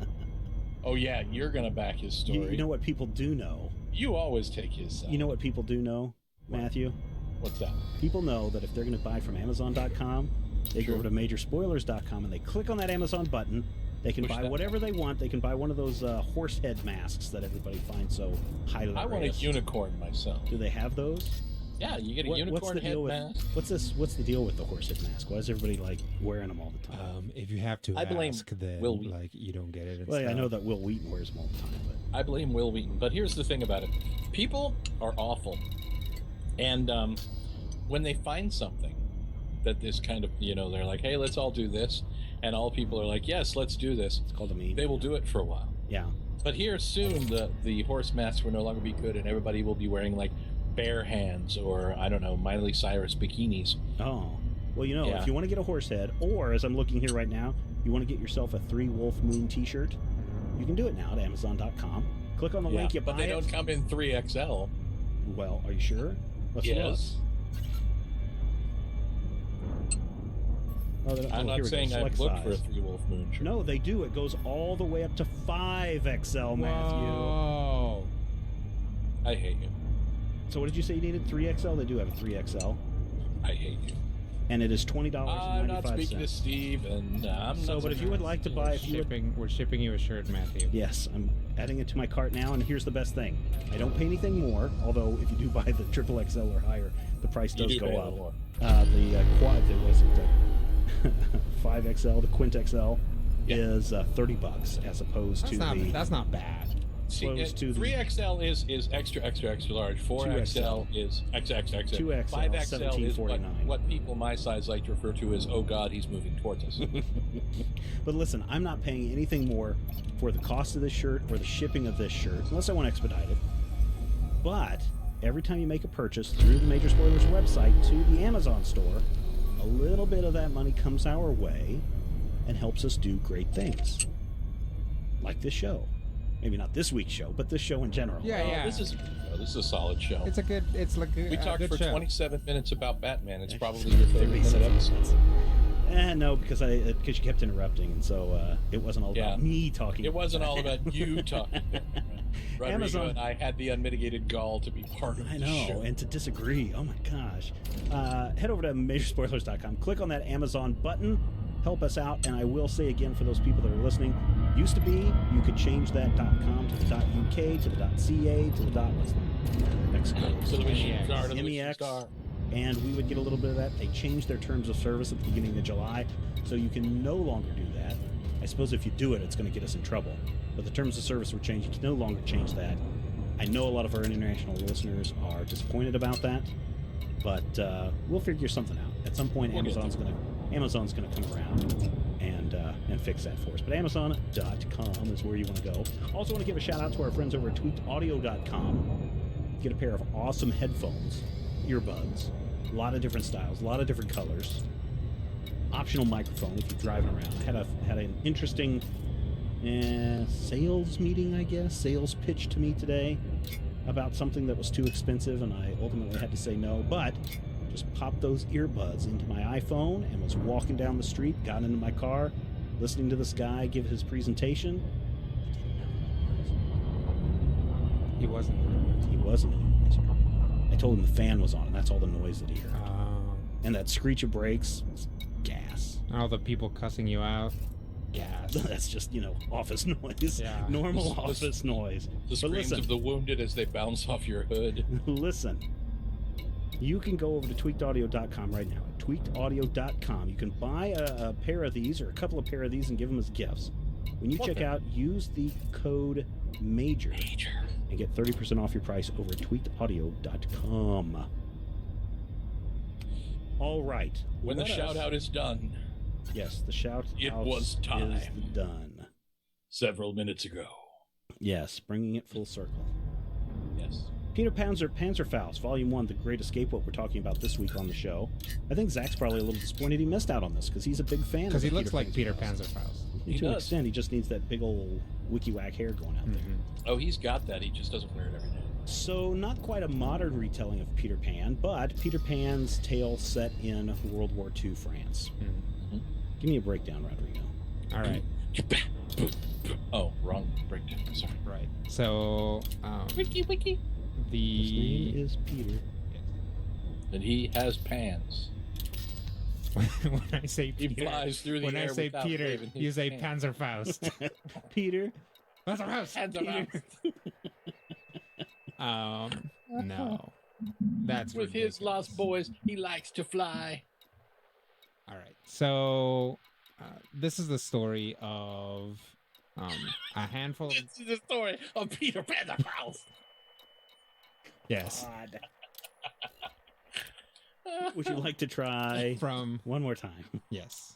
Oh, yeah, you're going to back his story. You know what people do know? You always take his side. You know what people do know, Matthew? What's that? People know that if they're going to buy from Amazon.com, they go over to Majorspoilers.com and they click on that Amazon button. They can buy whatever they want. They can buy one of those horse head masks that everybody finds so highly I want a unicorn myself. Do they have those? Yeah, you get a What's unicorn the head deal mask. What's the deal with the horse head mask? Why is everybody like wearing them all the time? If you have to I blame ask, then Will Wheaton. like you don't get it. and Well, yeah, I stuff. know that Will Wheaton wears them all the time, but I blame Will Wheaton. But here's the thing about it. People are awful. And when they find something that is kind of, they're like, hey, let's all do this. And all people are like, yes, let's do this. It's called a meme. They will do it for a while. Yeah. But here soon, the horse masks will no longer be good, and everybody will be wearing, like, bare hands or, I don't know, Miley Cyrus bikinis. Oh. Well, Yeah. if you want to get a horse head, or as I'm looking here right now, you want to get yourself a 3 Wolf Moon t-shirt, you can do it now at Amazon.com. Click on the link, you buy but they it. don't come in 3XL. Well, are you sure? Let's Yes. look. Oh, I'm here not we saying go. I've Select looked for a size. 3 Wolf Moon shirt. No, they do. It goes all the way up to 5XL, Matthew. Oh. I hate you. So what did you say you needed? 3XL? They do have a 3XL. I hate you. And it is $20.95. I'm not speaking to Steve, and I'm So, not but if you would like to buy, we're shipping you a shirt, Matthew. Yes, I'm adding it to my cart now, and here's the best thing. I don't pay anything more, although if you do buy the triple XL or higher, the price You does do go pay up. more. The quad, was it the 5XL, the Quint XL, is $30 as opposed to the... That's not bad. See, Close to the- 3XL is extra, extra, extra large. 4XL is XXXL. 2XL, 5XL is $17.49. what people my size like to refer to as, oh God, he's moving towards us. But listen, I'm not paying anything more for the cost of this shirt or the shipping of this shirt, unless I want to expedite it. But every time you make a purchase through the Major Spoilers website to the Amazon store, a little bit of that money comes our way and helps us do great things. like this show. Maybe not this week's show, but this show in general. This is a solid show. It's a good. It's like We talked good for show. 27 minutes about Batman. It's probably your favorite minute episode. No, because you kept interrupting, and so it wasn't all about me talking. It wasn't all about you talking. Rodrigo Amazon- and I had the unmitigated gall to be part of I the know, show. and to disagree. Oh my gosh. Head over to MajorSpoilers.com. Click on that Amazon button. Help us out. And I will say again for those people that are listening, used to be you could change that .com to the .uk to the .ca to the what's the Mexico. So the machine star to the machine MEX. star. And we would get a little bit of that. They changed their terms of service at the beginning of July, so you can no longer do that. I suppose if you do it, it's going to get us in trouble. But the terms of service were changed. You can no longer change that. I know a lot of our international listeners are disappointed about that, but we'll figure something out. At some point, Amazon's going to come around and fix that for us. But Amazon.com is where you want to go. Also want to give a shout out to our friends over at tweakedaudio.com. Get a pair of awesome headphones, earbuds, a lot of different styles, a lot of different colors. Optional microphone if you're driving around. Had an interesting sales meeting, I guess, sales pitch to me today about something that was too expensive, and I ultimately had to say no, but just popped those earbuds into my iPhone and was walking down the street, got into my car, listening to this guy give his presentation. He wasn't. I told him the fan was on, and that's all the noise that he heard. And that screech of brakes was gas. All the people cussing you out. Gas. That's just, office noise. Yeah. Normal office noise. The But screams listen, of the wounded as they bounce off your hood. listen. You can go over to tweakedaudio.com right now. At tweakedaudio.com, you can buy a pair of these or a couple of pair of these and give them as gifts. When you check out, use the code MAJOR and get 30% off your price over at tweakedaudio.com. All right. When the let us- shout out is done. Yes, the shout It out was time. is done. Several minutes ago. Yes, bringing it full circle. Yes. Peter Panzerfaust, Volume 1, The Great Escape, what we're talking about this week on the show. I think Zach's probably a little disappointed he missed out on this because he's a big fan of Because he the looks like Peter Panzerfaust. He To an does. extent, he just needs that big old wiki-whack hair going out there. Oh, he's got that. He just doesn't wear it every day. So, not quite a modern retelling of Peter Pan, but Peter Pan's tale set in World War II France. Give me a breakdown, Rodrigo. All right. Oh, wrong breakdown. Sorry. Right. So, wiki. His name is Peter. And he has pans. when I say He Peter, flies through the when I air say without Peter, waving his you say hand. Panzerfaust. Peter. Panzerfaust. No. That's With his lost boys, he likes to fly. All right. So, this is the story of a handful of. This is the story of Peter Panzerfaust. Yes. God. Would you like to try from one more time? Yes.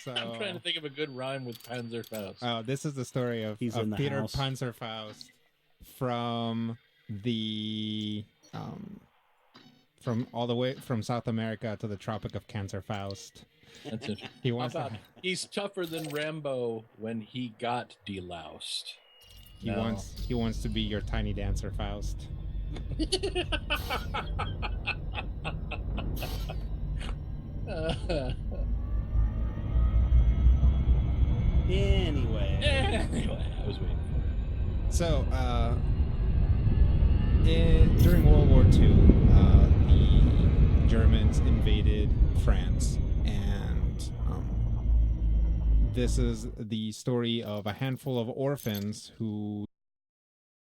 So, I'm trying to think of a good rhyme with Panzerfaust. This is the story of in the Peter house. Panzerfaust from the from all the way from South America to the Tropic of Cancerfaust. That's it. He wants How to, about he's tougher than Rambo when he got deloused. he No. wants to be your tiny dancer Faust. Anyway, I was waiting for it. So, during World War II, the Germans invaded France, and this is the story of a handful of orphans who